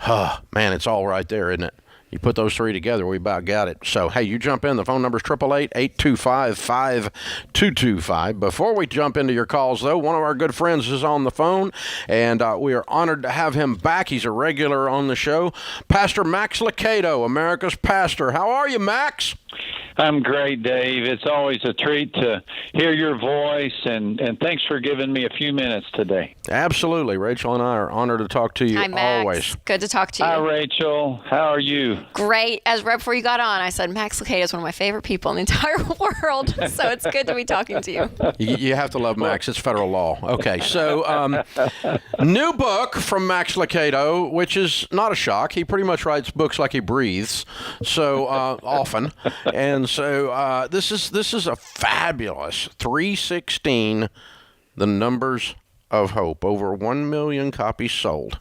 Man, it's all right there, isn't it? You put those three together, we about got it. So, hey, you jump in. The phone number is 888-825-5225. Before we jump into your calls, though, one of our good friends is on the phone, and we are honored to have him back. He's a regular on the show. Pastor Max Lucado, America's pastor. How are you, Max? I'm great, Dave. It's always a treat to hear your voice, and thanks for giving me a few minutes today. Absolutely. Rachel and I are honored to talk to you. Hi, Max. Always. Good to talk to you. Hi, Rachel. How are you? Great. As right before you got on, I said Max Lucado is one of my favorite people in the entire world, so it's good to be talking to you. You have to love Max. It's federal law. Okay, so new book from Max Lucado, which is not a shock. He pretty much writes books like he breathes, so often. And so this is a fabulous 316, The Numbers of Hope. Over 1 million copies sold.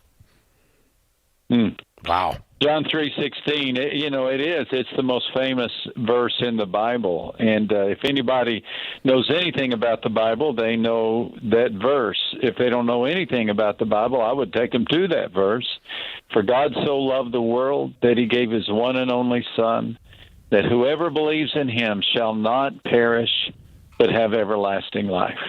Wow. John 3:16, it is. It's the most famous verse in the Bible. And if anybody knows anything about the Bible, they know that verse. If they don't know anything about the Bible, I would take them to that verse. For God so loved the world that he gave his one and only Son, that whoever believes in him shall not perish, but have everlasting life.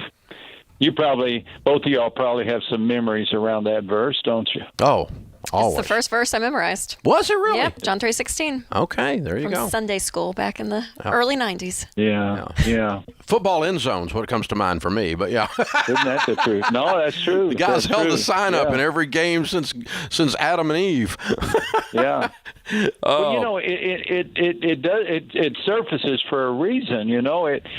Both of y'all probably have some memories around that verse, don't you? Oh, always. It's the first verse I memorized. Was it really? Yep, John 3:16. Okay, there you go. From Sunday school back in the early 90s. Yeah. Football end zone's what comes to mind for me, but yeah. Isn't that the truth? No, that's true. The guys held true. the sign up in every game since Adam and Eve. Yeah. Well, it surfaces for a reason.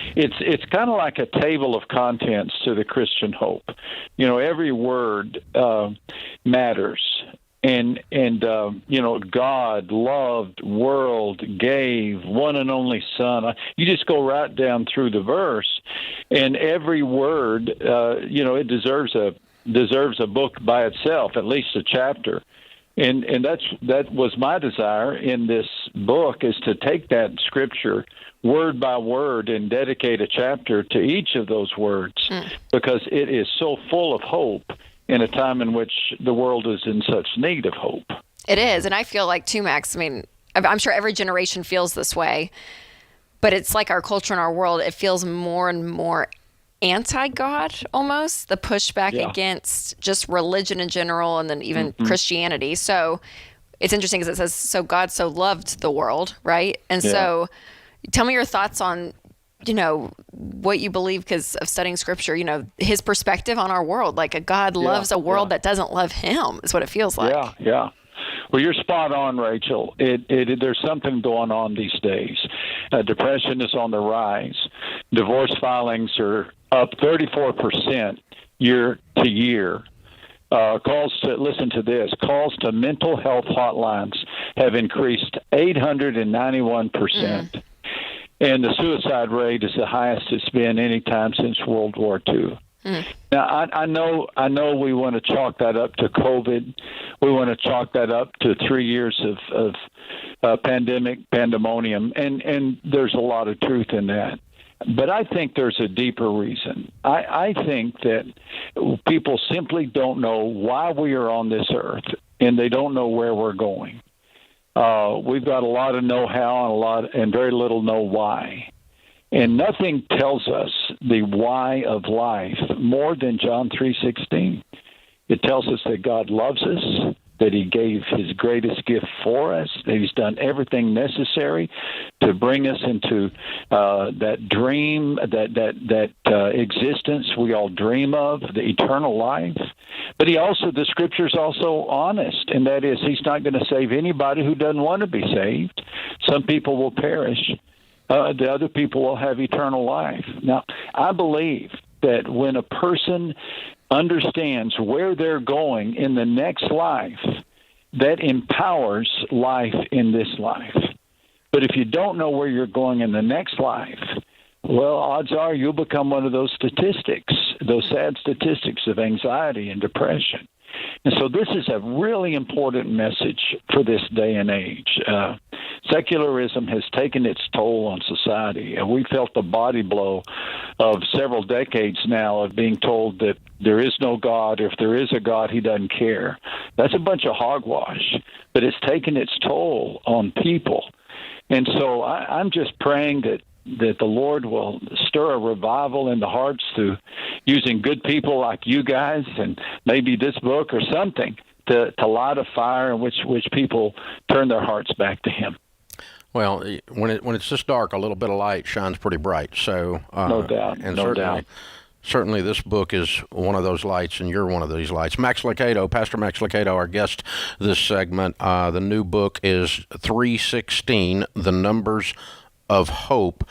It's kind of like a table of contents to the Christian hope. Every word matters. And God loved, world, gave, one and only Son. You just go right down through the verse, and every word, it deserves a book by itself, at least a chapter. And that was my desire in this book, is to take that scripture word by word and dedicate a chapter to each of those words, because it is so full of hope in a time in which the world is in such need of hope. It is. And I feel like too, Max, I mean, I'm sure every generation feels this way, but it's like our culture and our world, it feels more and more anti-God almost, the pushback against just religion in general and then even Christianity. So it's interesting because it says, so God so loved the world, right? And so tell me your thoughts on, you know, what you believe because of studying scripture, you know, his perspective on our world. Like a God loves a world that doesn't love him is what it feels like. Yeah. Well, you're spot on, Rachel. There's something going on these days. Depression is on the rise. Divorce filings are up 34% year to year. Calls to mental health hotlines have increased 891%. And the suicide rate is the highest it's been any time since World War II. Now, I know we want to chalk that up to COVID. We want to chalk that up to 3 years of pandemonium, and there's a lot of truth in that. But I think there's a deeper reason. I think that people simply don't know why we are on this earth, and they don't know where we're going. We've got a lot of know-how and very little know why. And nothing tells us the why of life more than John 3:16. It tells us that God loves us, that he gave his greatest gift for us, that he's done everything necessary to bring us into that dream, that existence we all dream of, the eternal life. But the scripture's also honest, and that is he's not going to save anybody who doesn't want to be saved. Some people will perish. The other people will have eternal life. Now, I believe that when a person understands where they're going in the next life, that empowers life in this life. But if you don't know where you're going in the next life, well, odds are you'll become one of those statistics, those sad statistics of anxiety and depression. And so this is a really important message for this day and age. Secularism has taken its toll on society. We felt the body blow of several decades now of being told that there is no God. If there is a God, he doesn't care. That's a bunch of hogwash, but it's taken its toll on people. And so I'm just praying that the Lord will stir a revival in the hearts through using good people like you guys and maybe this book or something to light a fire in which people turn their hearts back to him. Well, when it's this dark, a little bit of light shines pretty bright. So no doubt, and no doubt. Certainly this book is one of those lights, and you're one of these lights. Max Lucado, Pastor Max Lucado, our guest this segment. The new book is 316, The Numbers of Hope.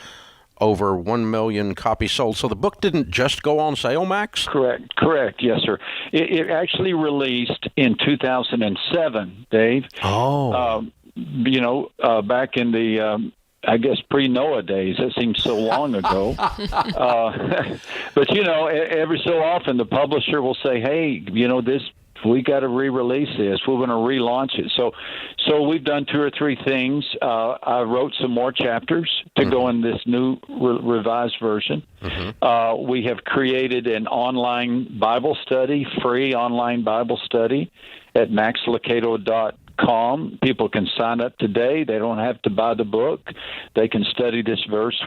Over 1 million copies sold. So the book didn't just go on sale, Max? Correct. Yes, sir. It actually released in 2007, Dave. Oh. Back in the, I guess, pre-Noah days. That seems so long ago. But, every so often the publisher will say, hey, we got to re-release this. We're going to relaunch it. So we've done 2 or 3 things. I wrote some more chapters to go in this new revised version. We have created an online Bible study, free online Bible study at maxlucado.com. People can sign up today. They don't have to buy the book. They can study this verse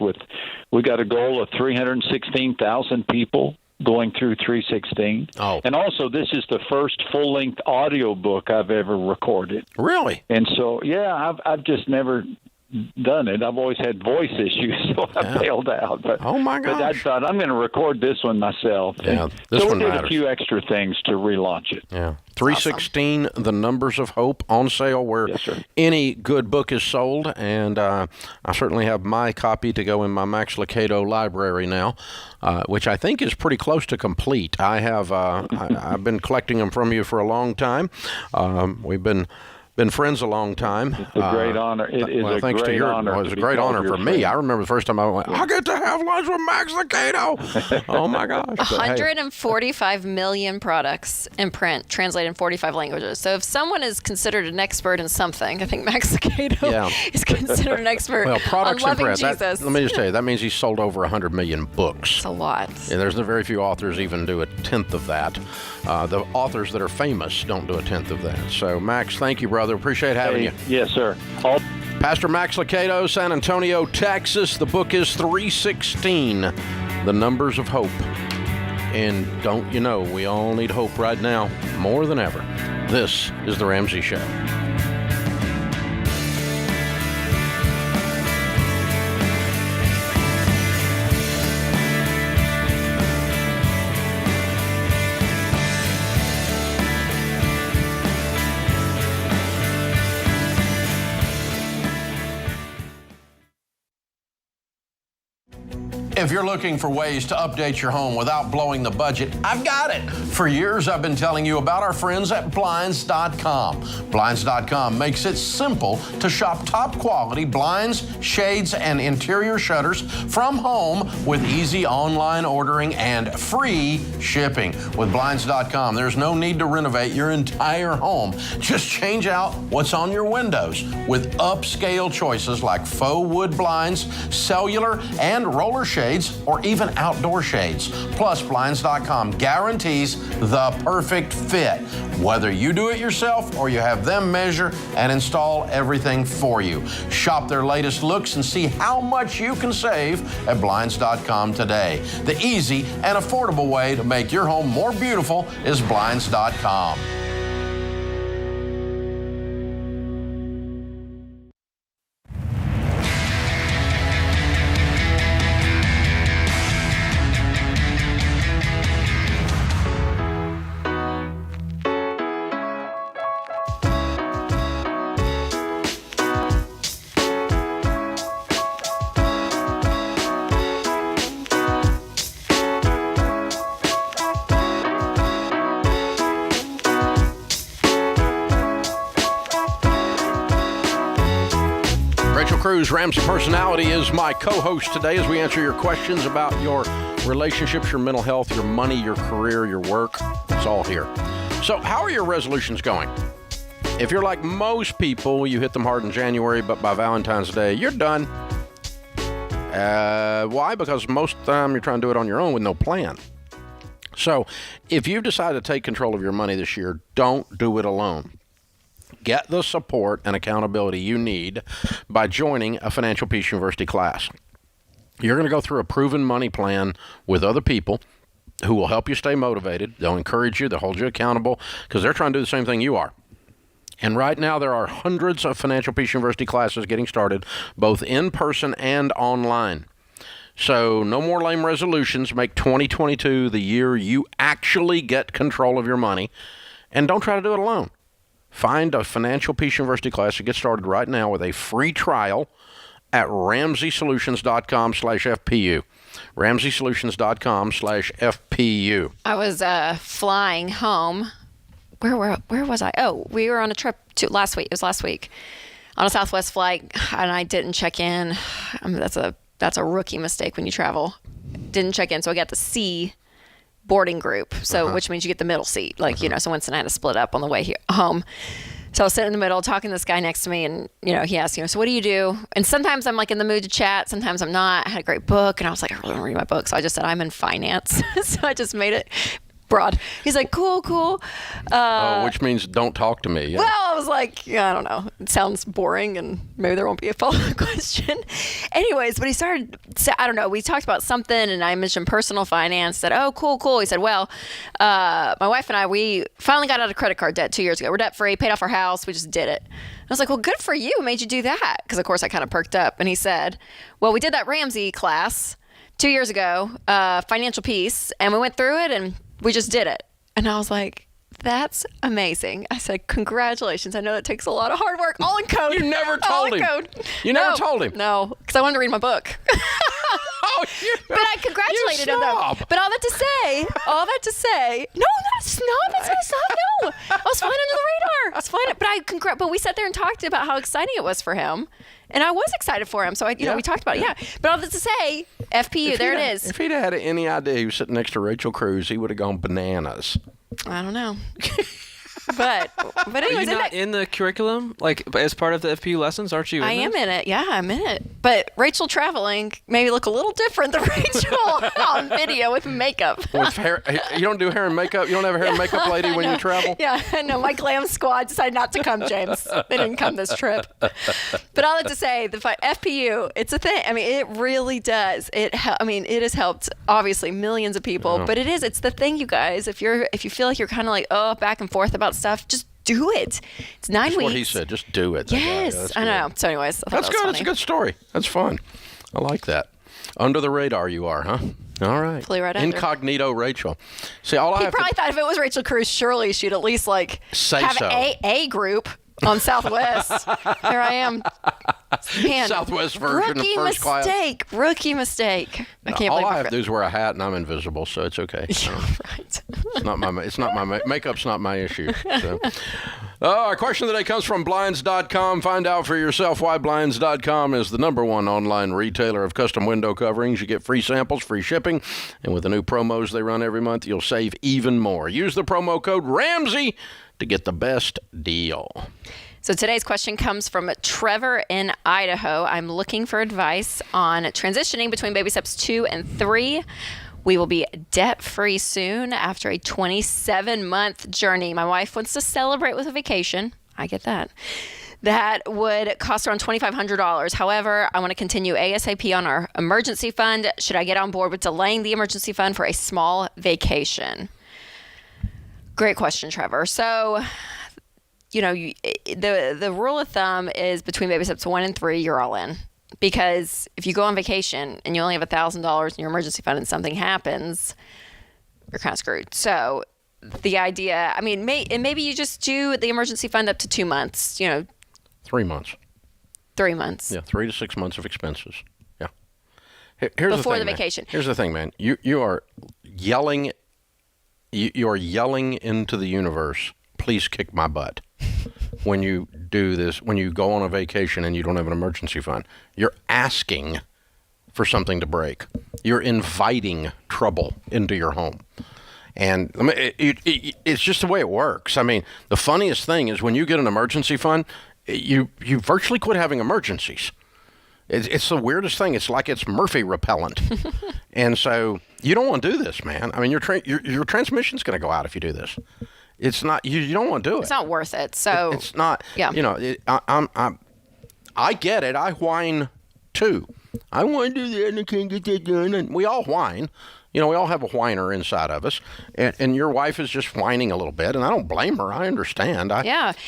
we got a goal of 316,000 people going through 316. Oh. And also, this is the first full-length audio book I've ever recorded. Really? And so, I've just never done it. I've always had voice issues, so I bailed out. But, oh, my gosh. But I thought, I'm going to record this one myself. Yeah, this one did matters. A few extra things to relaunch it. Yeah. 316, awesome. The Numbers of Hope, on sale where any good book is sold. And I certainly have my copy to go in my Max Lucado library now, which I think is pretty close to complete. I have I've been collecting them from you for a long time. We've been friends a long time. It's a great honor. It is a great honor. It was a great honor for me. I remember the first time I went, I get to have lunch with Max Lucado. Oh, my gosh. 145 million products in print, translated in 45 languages. So if someone is considered an expert in something, I think Max Lucado is considered an expert products on loving in print. Jesus. Let me just tell you, that means he's sold over 100 million books. That's a lot. Yeah, there's very few authors even do a tenth of that. The authors that are famous don't do a tenth of that. So, Max, thank you, brother. brother. Appreciate having you. Yes, sir. Pastor Max Lucado, San Antonio, Texas. The book is 316, The Numbers of Hope. And don't you know, we all need hope right now, more than ever. This is The Ramsey Show. If you're looking for ways to update your home without blowing the budget, I've got it. For years, I've been telling you about our friends at Blinds.com. Blinds.com makes it simple to shop top quality blinds, shades, and interior shutters from home with easy online ordering and free shipping. With Blinds.com, there's no need to renovate your entire home. Just change out what's on your windows with upscale choices like faux wood blinds, cellular, and roller shades, or even outdoor shades. Plus, Blinds.com guarantees the perfect fit, whether you do it yourself or you have them measure and install everything for you. Shop their latest looks and see how much you can save at Blinds.com today. The easy and affordable way to make your home more beautiful is Blinds.com. Ramsey Personality is my co-host today as we answer your questions about your relationships, your mental health, your money, your career, your work. It's all here. So how are your resolutions going? If you're like most people, you hit them hard in January, but by Valentine's Day, you're done. Why? Because most of the time you're trying to do it on your own with no plan. So if you've decided to take control of your money this year, don't do it alone. Get the support and accountability you need by joining a Financial Peace University class. You're going to go through a proven money plan with other people who will help you stay motivated. They'll encourage you. They'll hold you accountable because they're trying to do the same thing you are. And right now there are hundreds of Financial Peace University classes getting started, both in person and online. So no more lame resolutions. Make 2022 the year you actually get control of your money. And don't try to do it alone. Find a Financial Peace University class to get started right now with a free trial at RamseySolutions.com/FPU. RamseySolutions.com/FPU. I was flying home. Where was I? Oh, we were on a trip last week. It was last week on a Southwest flight, and I didn't check in. That's a rookie mistake when you travel. Didn't check in, so I got the C boarding group, so which means you get the middle seat, like so Winston and I had to split up on the way home. So I was sitting in the middle talking to this guy next to me, and he asked, so what do you do? And sometimes I'm like in the mood to chat, sometimes I'm not. I had a great book, and I was like, I really want to read my book, so I just said I'm in finance. So I just made it broad. He's like, cool. Which means don't talk to me. Yeah. Well, I was like, I don't know. It sounds boring, and maybe there won't be a follow-up question. Anyways, but he started, I don't know, we talked about something, and I mentioned personal finance. Said, oh, cool. He said, well, my wife and I, we finally got out of credit card debt 2 years ago. We're debt-free, paid off our house. We just did it. I was like, well, good for you. What made you do that? Because, of course, I kind of perked up. And he said, well, we did that Ramsey class 2 years ago, Financial Peace, and we went through it, and we just did it. And I was like, that's amazing. I said, congratulations. I know it takes a lot of hard work. All in code. You never told him. You never told him. No, because I wanted to read my book. But I congratulated him, though. But all that to say, no, that's not. No. I was flying under the radar. I was flying, but we sat there and talked about how exciting it was for him. And I was excited for him. So, we talked about it. Yeah. But all that to say, FPU, there it is. If he'd had any idea he was sitting next to Rachel Cruz, he would have gone bananas. I don't know. But Are anyways, you not in the curriculum, like as part of the FPU lessons? Aren't you? I am in it. Yeah, I'm in it. But Rachel traveling maybe look a little different than Rachel on video with makeup. With hair, you don't do hair and makeup. You don't have a hair and makeup lady when you travel. Yeah, no. My glam squad decided not to come, James. They didn't come this trip. But all that to say, the FPU, it's a thing. I mean, it really does. It has helped obviously millions of people. But it's the thing, you guys. If you feel like you're kind of like back and forth about stuff, just do it. It's 9 weeks. That's what he said. Just do it. Yes, I know. So anyways, that's good. It's a good story. That's fun. I like that. Under the radar you are, huh? All right. Flew right under. Incognito Rachel. See, he probably thought if it was Rachel Cruz, surely she'd at least have so. a group on Southwest. There I am. Man, Southwest version of first class. Rookie mistake. I can't believe all I have to do is wear a hat and I'm invisible, so it's okay. Right. It's not my makeup's not my issue. So. Our question of the day comes from Blinds.com. Find out for yourself why Blinds.com is the #1 online retailer of custom window coverings. You get free samples, free shipping, and with the new promos they run every month, you'll save even more. Use the promo code Ramsey to get the best deal. So today's question comes from Trevor in Idaho. I'm looking for advice on transitioning between baby steps 2 and 3. We will be debt-free soon after a 27-month journey. My wife wants to celebrate with a vacation. I get that. That would cost around $2,500. However, I want to continue ASAP on our emergency fund. Should I get on board with delaying the emergency fund for a small vacation? Great question, Trevor. So, the rule of thumb is between baby steps 1 and 3, you're all in. Because if you go on vacation and you only have $1,000 in your emergency fund and something happens, you're kind of screwed. So the idea, maybe you just do the emergency fund up to 2 months, 3 months. 3 months. Yeah, 3 to 6 months of expenses. Yeah. Before the vacation. Here's the thing, man. You are yelling. You are yelling into the universe. Please kick my butt. When you do this, when you go on a vacation and you don't have an emergency fund, you're asking for something to break. You're inviting trouble into your home. And it's just the way it works. I mean, the funniest thing is when you get an emergency fund, you virtually quit having emergencies. It's the weirdest thing. It's like it's Murphy repellent. And so you don't want to do this, man. I mean, your transmission's going to go out if you do this. It's not. You don't want to do it. It's not worth it. So it's not. Yeah. I get it. I whine too. I want to do that and I can't get that done. And we all whine. We all have a whiner inside of us. And your wife is just whining a little bit, and I don't blame her. I understand.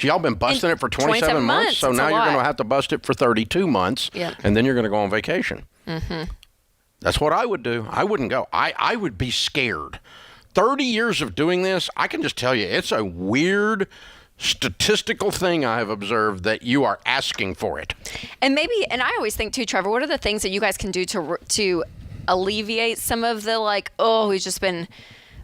Y'all been busting it for 27 months, so now you're going to have to bust it for 32 months, and then you're going to go on vacation. Mm-hmm. That's what I would do. I wouldn't go. I would be scared. 30 years of doing this, I can just tell you, it's a weird statistical thing I have observed that you are asking for it. And I always think too, Trevor, what are the things that you guys can do to alleviate some of the he's just been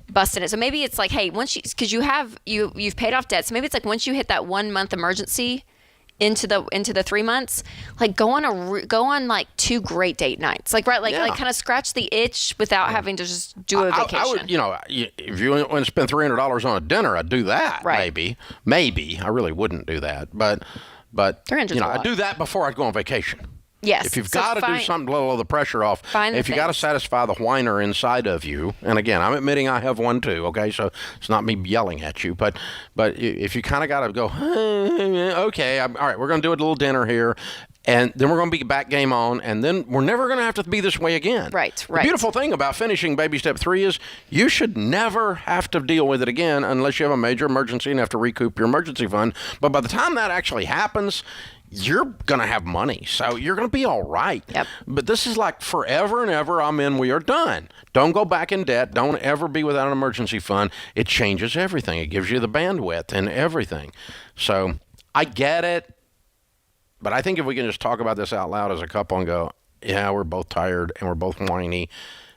busting it. So maybe it's like, hey, because you've paid off debt. So maybe it's like once you hit that 1 month emergency into the 3 months, go on like 2 great date nights, kind of scratch the itch without having to just do a vacation. I would, if you want to spend $300 on a dinner, I'd do that. Right. Maybe I really wouldn't do that, but I'd do that before I'd go on vacation. Yes. If you've got to do something to blow the pressure off, if you got to satisfy the whiner inside of you, and again, I'm admitting I have one too, okay, so it's not me yelling at you, but if you kind of got to go, okay, all right, we're going to do a little dinner here, and then we're going to be back game on, and then we're never going to have to be this way again. Right. The beautiful thing about finishing baby step 3 is you should never have to deal with it again unless you have a major emergency and have to recoup your emergency fund, but by the time that actually happens, you're going to have money, so you're going to be all right. Yep. But this is like forever and ever, we are done. Don't go back in debt. Don't ever be without an emergency fund. It changes everything. It gives you the bandwidth and everything. So I get it, but I think if we can just talk about this out loud as a couple and go, yeah, we're both tired and we're both whiny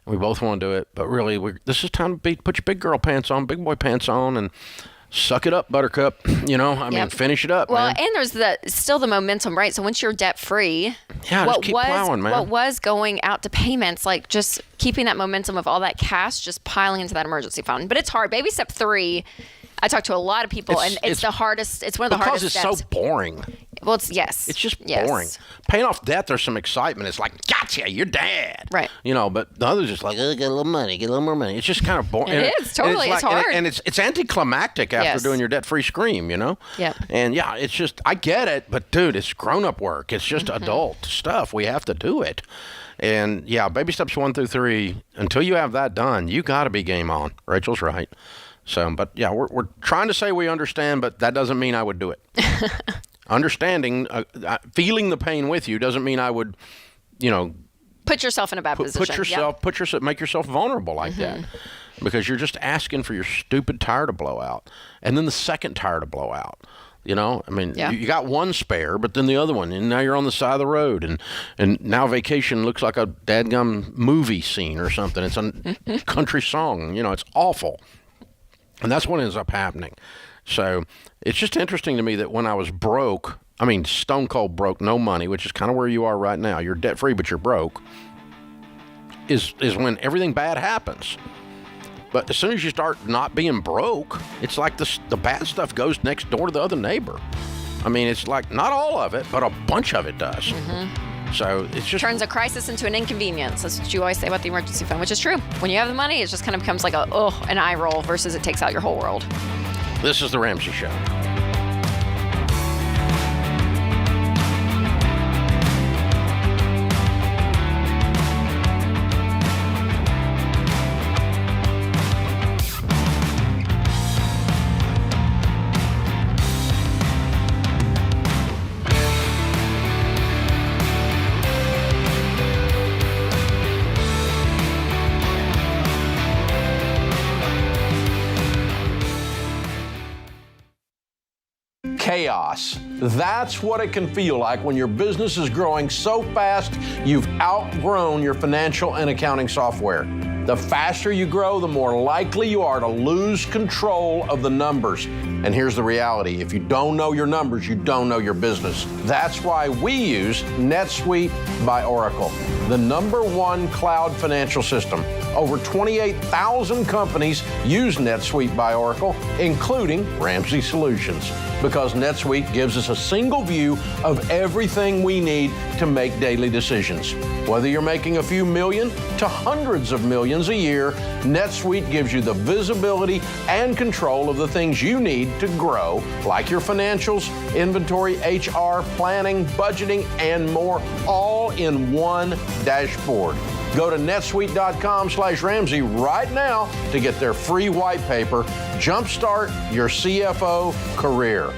and we both want to do it, but really, this is time to put your big girl pants on, big boy pants on, and suck it up, buttercup. Finish it up, man. And there's still the momentum, right? So once you're debt-free, just keep plowing, man. What was going out to payments, just keeping that momentum of all that cash just piling into that emergency fund. But it's hard. Baby step 3, I talk to a lot of people, and it's the hardest. It's one of the hardest steps. Because it's so boring. Well, it's just boring. Paying off debt, there's some excitement. It's like, gotcha, you're dad. Right. But the other's just like, get a little money, get a little more money. It's just kind of boring. It is, totally. It's hard. And it's anticlimactic after doing your debt-free scream, Yeah. And it's just, I get it, but dude, it's grown-up work. It's just adult stuff. We have to do it. And baby steps 1 through 3, until you have that done, you got to be game on. Rachel's right. So, but we're trying to say we understand, but that doesn't mean I would do it. Understanding, feeling the pain with you doesn't mean I would, put yourself in a bad position. Make yourself vulnerable like that, because you're just asking for your stupid tire to blow out, and then the second tire to blow out. You got one spare, but then the other one, and now you're on the side of the road, and now vacation looks like a dadgum movie scene or something. It's a country song. It's awful, and that's what ends up happening. So it's just interesting to me that when I was broke, stone cold broke, no money, which is kind of where you are right now. You're debt free, but you're broke. Is when everything bad happens. But as soon as you start not being broke, it's like the bad stuff goes next door to the other neighbor. It's like not all of it, but a bunch of it does. So it's just turns a crisis into an inconvenience. That's what you always say about the emergency fund, which is true. When you have the money, it just kind of becomes like an eye roll versus it takes out your whole world. This is the Ramsey Show. Chaos. That's what it can feel like when your business is growing so fast you've outgrown your financial and accounting software. The faster you grow, the more likely you are to lose control of the numbers. And here's the reality. If you don't know your numbers, you don't know your business. That's why we use NetSuite by Oracle, the #1 cloud financial system. Over 28,000 companies use NetSuite by Oracle, including Ramsey Solutions, because NetSuite gives us a single view of everything we need to make daily decisions. Whether you're making a few million to hundreds of millions a year, NetSuite gives you the visibility and control of the things you need to grow, like your financials, inventory, HR, planning, budgeting, and more, all in one dashboard. Go to netsuite.com/Ramsey right now to get their free white paper. Jumpstart your CFO career.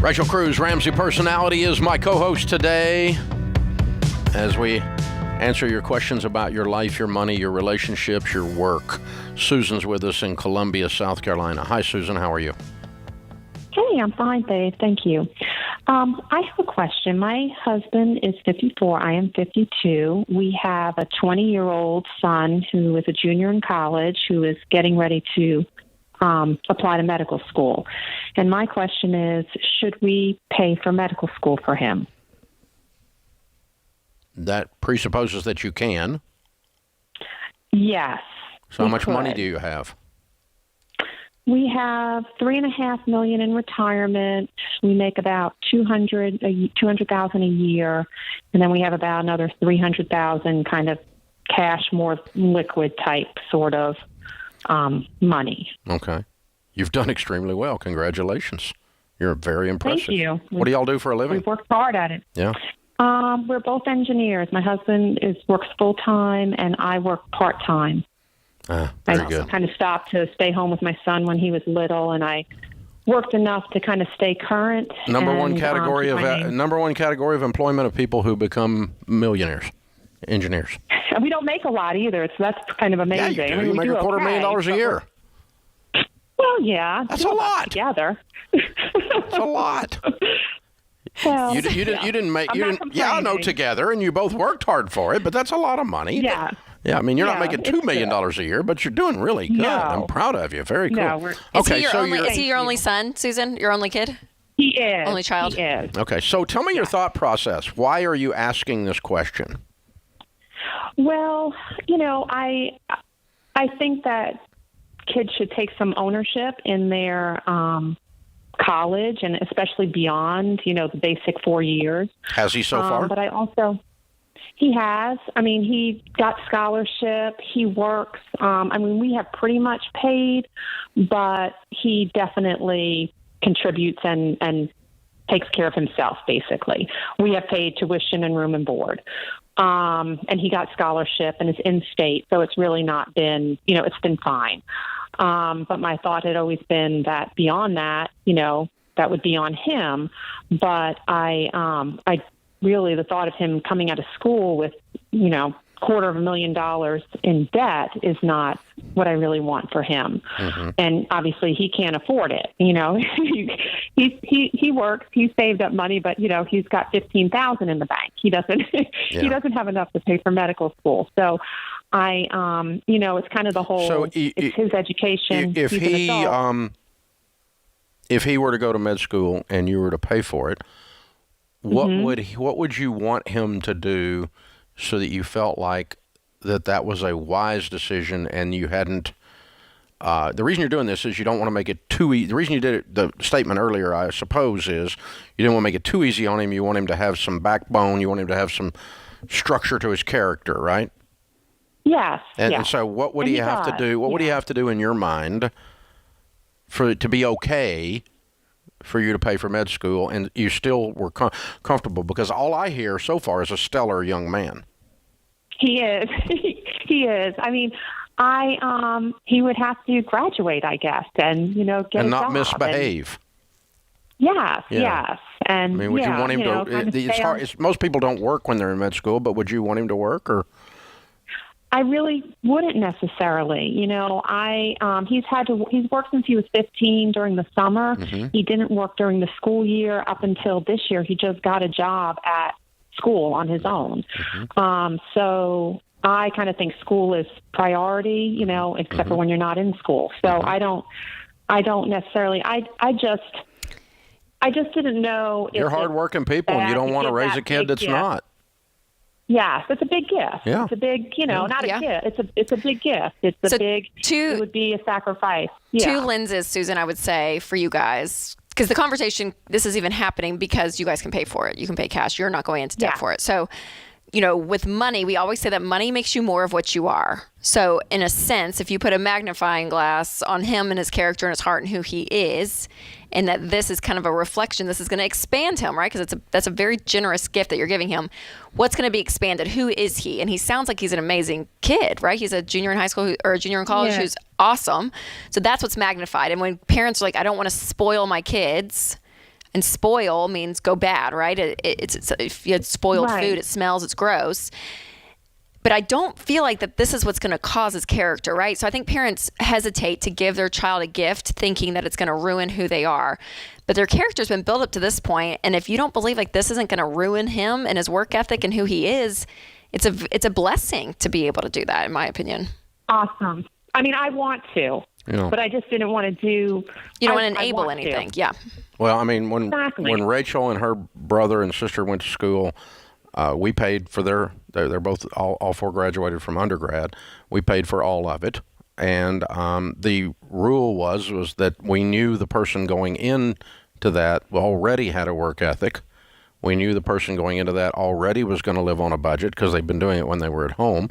Rachel Cruz, Ramsey Personality, is my co-host today as we answer your questions about your life, your money, your relationships, your work. Susan's with us in Columbia, South Carolina. Hi, Susan. How are you? Hey, I'm fine, Dave. Thank you. I have a question. My husband is 54. I am 52. We have a 20-year-old son who is a junior in college who is getting ready to apply to medical school. And my question is, should we pay for medical school for him? That presupposes that you can. Yes. So how much money do you have? We have $3.5 million in retirement. We make about $200,000 a year, and then we have about another $300,000 kind of cash, more liquid type sort of money. Okay. You've done extremely well. Congratulations. You're very impressive. Thank you. What do y'all do for a living? We've worked hard at it. Yeah. We're both engineers. My husband works full-time, and I work part-time. Very good. I kind of stopped to stay home with my son when he was little, and I worked enough to kind of stay current. Number one category of employment of people who become millionaires, engineers. And we don't make a lot either, so that's kind of amazing. Yeah, you do. I mean, You make $250,000 a year. Well, yeah. That's a lot. Together. That's a lot. Well, you didn't make, I'm you not didn't, yeah, I know, complaining. together, and you both worked hard for it, but that's a lot of money. Yeah. Yeah, I mean, you're not Yeah, making $2 it's million a year, but you're doing really good. No. I'm proud of you. Very cool. No, Is he your only son, Susan? Your only kid? He is. Only child? He is. Okay, so tell me your thought process. Why are you asking this question? Well, I think that kids should take some ownership in their college, and especially beyond, the basic 4 years. Has he so far? But he has. I mean, he got scholarship. He works. We have pretty much paid, but he definitely contributes and takes care of himself, basically. We have paid tuition and room and board. And he got scholarship and is in state, so it's really not been, it's been fine. But my thought had always been that beyond that, that would be on him. But I really, the thought of him coming out of school with, $250,000 in debt is not what I really want for him. Mm-hmm. And obviously he can't afford it. He works, he's saved up money, but he's got $15,000 in the bank. He doesn't have enough to pay for medical school. So it's kind of the whole, so it's his education. If he were to go to med school and you were to pay for it, what would you want him to do so that you felt like that was a wise decision and you hadn't? The reason you're doing this is you don't want to make it too easy. The reason you did it, the statement earlier, I suppose, is you didn't want to make it too easy on him. You want him to have some backbone. You want him to have some structure to his character, right? Yes. And so what would he have to do? What would he have to do in your mind for it to be okay for you to pay for med school and you still were comfortable? Because all I hear so far is a stellar young man. He is. He is. I mean, he would have to graduate, I guess, and get and a not job misbehave. Yes. And I mean, would you want him to? It's hard. Most people don't work when they're in med school, but would you want him to work or? I really wouldn't necessarily. He's worked since he was 15 during the summer. Mm-hmm. He didn't work during the school year up until this year. He just got a job at school on his own. Mm-hmm. So I kind of think school is priority, except mm-hmm. for when you're not in school. So mm-hmm. I don't necessarily, I just didn't know. You're hardworking people and you don't want to raise a kid that's not. Yes, it's a big gift. Yeah. It's a big, not a gift. It's a big gift. It would be a sacrifice. Yeah. Two lenses, Susan, I would say, for you guys. Because the conversation, this is even happening because you guys can pay for it. You can pay cash. You're not going into debt for it. So, with money, we always say that money makes you more of what you are. So in a sense, if you put a magnifying glass on him and his character and his heart and who he is, and that this is kind of a reflection, this is going to expand him, right? Because that's a very generous gift that you're giving him. What's going to be expanded? Who is he? And he sounds like he's an amazing kid, right? He's a junior in high school or a junior in college who's awesome. So that's what's magnified. And when parents are like, I don't want to spoil my kids, and spoil means go bad, right? It's if you had spoiled food, it smells, it's gross. But I don't feel like that this is what's going to cause his character, right? So I think parents hesitate to give their child a gift thinking that it's going to ruin who they are. But their character's been built up to this point, and if you don't believe like this isn't going to ruin him and his work ethic and who he is, it's a blessing to be able to do that, in my opinion. Awesome. I mean, I want to, but I just didn't want to do. You don't want to enable anything, yeah. Well, I mean, when Rachel and her brother and sister went to school, we paid for they're both all four graduated from undergrad. We paid for all of it. And the rule was that we knew the person going into that already had a work ethic. We knew the person going into that already was going to live on a budget because they've been doing it when they were at home,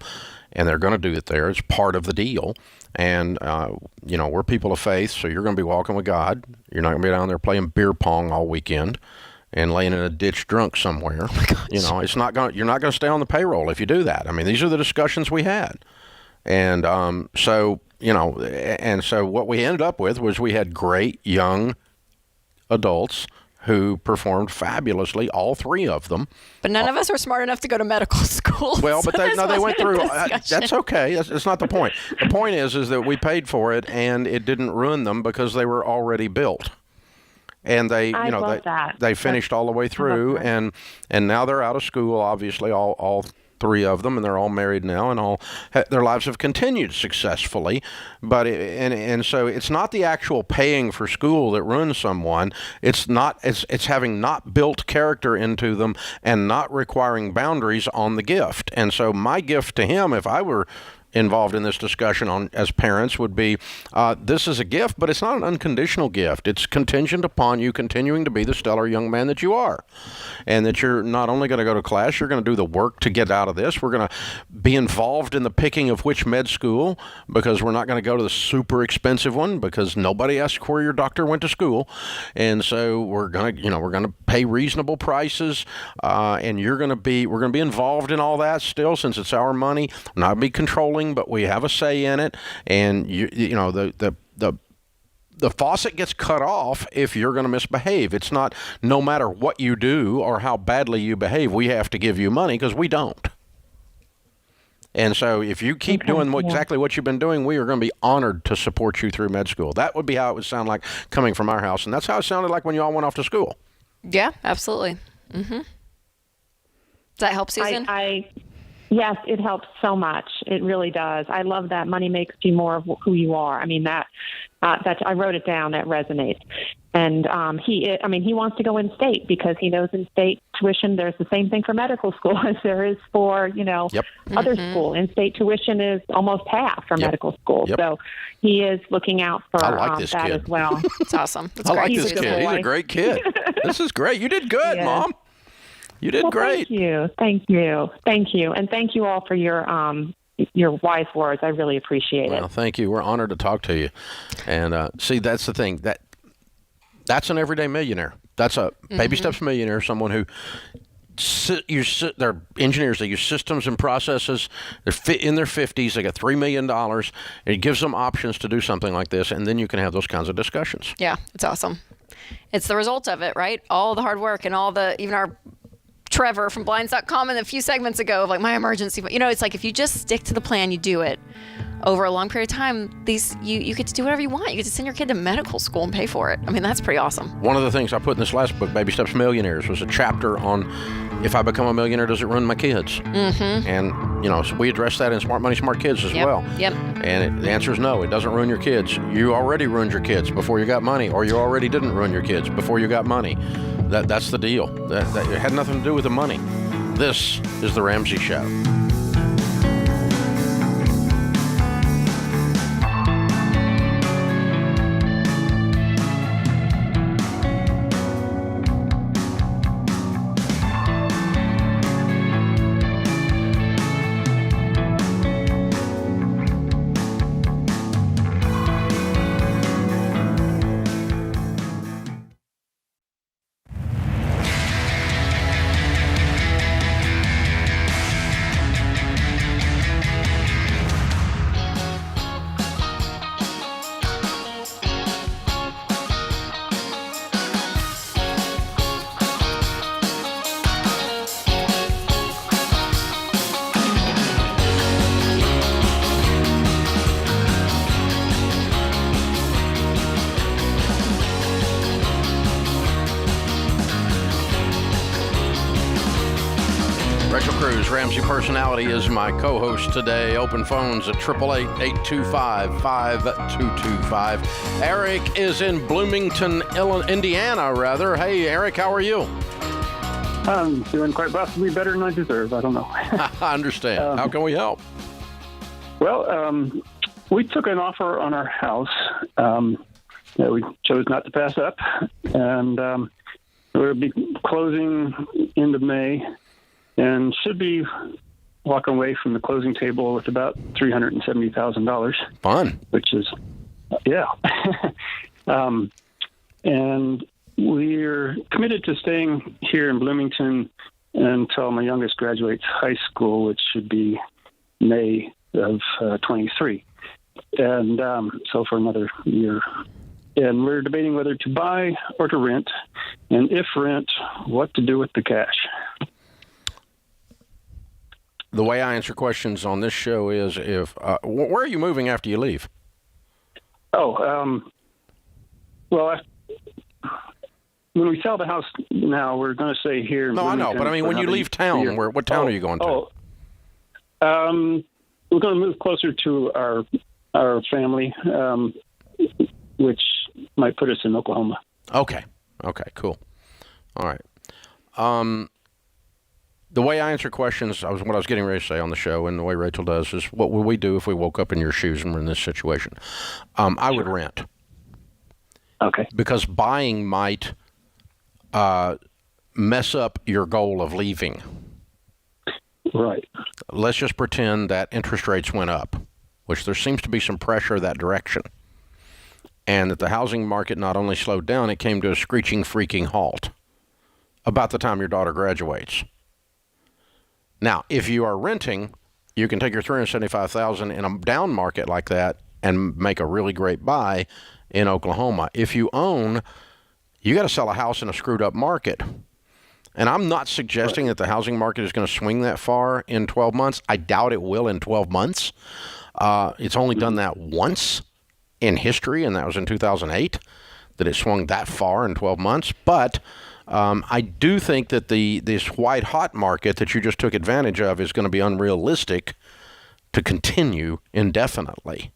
and they're going to do it there. It's part of the deal. And, we're people of faith, so you're going to be walking with God. You're not going to be down there playing beer pong all weekend and laying in a ditch drunk somewhere. It's not going. You're not going to stay on the payroll if you do that. I mean, these are the discussions we had, and so what we ended up with was we had great young adults who performed fabulously, all three of them. But none of us were smart enough to go to medical school. Well, but they went through. That's okay. That's not the point. The point is that we paid for it, and it didn't ruin them because they were already built. and they, I love that. they finished all the way through, and now they're out of school. Obviously, all three of them, and they're all married now, and their lives have continued successfully. But so it's not the actual paying for school that ruins someone. It's having not built character into them and not requiring boundaries on the gift. And so my gift to him, if I were involved in this discussion as parents, would be this is a gift, but it's not an unconditional gift. It's contingent upon you continuing to be the stellar young man that you are, and that you're not only going to go to class, you're going to do the work to get out of this. We're going to be involved in the picking of which med school, because we're not going to go to the super expensive one, because nobody asked where your doctor went to school. And so we're going to pay reasonable prices, and we're going to be involved in all that still, since it's our money. We're not going to be controlling, but we have a say in it, and the faucet gets cut off if you're going to misbehave. It's not, no matter what you do or how badly you behave, we have to give you money, because we don't. And so if you keep doing exactly what you've been doing, we are going to be honored to support you through med school. That would be how it would sound like coming from our house, and that's how it sounded like when you all went off to school. Yeah, absolutely. Mm-hmm. Does that help, Susan? Yes, it helps so much. It really does. I love that. Money makes you more of who you are. I mean, that I wrote it down. That resonates. And he wants to go in state, because he knows in state tuition there's the same thing for medical school as there is for other school. In state tuition is almost half for medical school. Yep. So he is looking out for that kid as well. It's awesome. I like this kid. He's a great kid. This is great. You did good, Mom. You did great. Thank you, and thank you all for your wise words. I really appreciate it. Well, thank you. We're honored to talk to you. And see, that's the thing. That's an everyday millionaire. That's a baby steps millionaire. Someone who they're engineers. They use systems and processes. They're in their 50s. They got $3 million. It gives them options to do something like this, and then you can have those kinds of discussions. Yeah, it's awesome. It's the result of it, right? All the hard work and even our Trevor from blinds.com and a few segments ago of like my emergency. It's like if you just stick to the plan, you do it over a long period of time, you get to do whatever you want. You get to send your kid to medical school and pay for it. I mean, that's pretty awesome. One of the things I put in this last book, Baby Steps Millionaires, was a chapter on, if I become a millionaire, does it ruin my kids? Mm-hmm. And, so we address that in Smart Money, Smart Kids as well. Yep. And the answer is no, it doesn't ruin your kids. You already ruined your kids before you got money, or you already didn't ruin your kids before you got money. That's the deal. That it had nothing to do with the money. This is The Ramsey Show. Ramsey Personality is my co-host today. Open phones at 888-825-5225. Eric is in Bloomington, Indiana, rather. Hey, Eric, how are you? I'm doing quite possibly better than I deserve. I don't know. I understand. How can we help? Well, we took an offer on our house that we chose not to pass up, and we'll be closing end of May. And should be walking away from the closing table with about $370,000. Fun. Which is, yeah. And we're committed to staying here in Bloomington until my youngest graduates high school, which should be May of 23. And so for another year. And we're debating whether to buy or to rent. And if rent, what to do with the cash. The way I answer questions on this show is where are you moving after you leave? Well, when we sell the house now, we're going to say here. No, I know, but I mean, when you leave town, what town are you going to? We're going to move closer to our family, which might put us in Oklahoma. Okay, cool. All right. The way I answer questions, what I was getting ready to say on the show, and the way Rachel does, is what would we do if we woke up in your shoes and were in this situation? I would rent. Okay. Because buying might mess up your goal of leaving. Right. Let's just pretend that interest rates went up, which there seems to be some pressure that direction, and that the housing market not only slowed down, it came to a screeching, freaking halt about the time your daughter graduates. Now, if you are renting, you can take your $375,000 in a down market like that and make a really great buy in Oklahoma. If you own, you got to sell a house in a screwed up market. And I'm not suggesting that the housing market is going to swing that far in 12 months. I doubt it will in 12 months. It's only done that once in history, and that was in 2008, that it swung that far in 12 months. But I do think that this white-hot market that you just took advantage of is going to be unrealistic to continue indefinitely.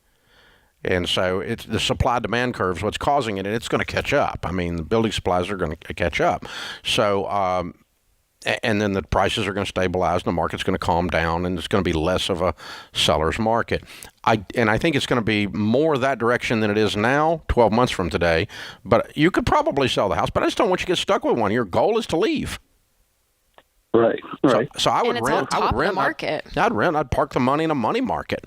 And so it's the supply-demand curve is what's causing it, and it's going to catch up. I mean, the building supplies are going to catch up. So, and then the prices are going to stabilize, and the market's going to calm down, and it's going to be less of a seller's market. I think it's going to be more that direction than it is now, 12 months from today. But you could probably sell the house, but I just don't want you to get stuck with one. Your goal is to leave. Right. So I would rent. I would rent. I'd rent. I'd park the money in a money market.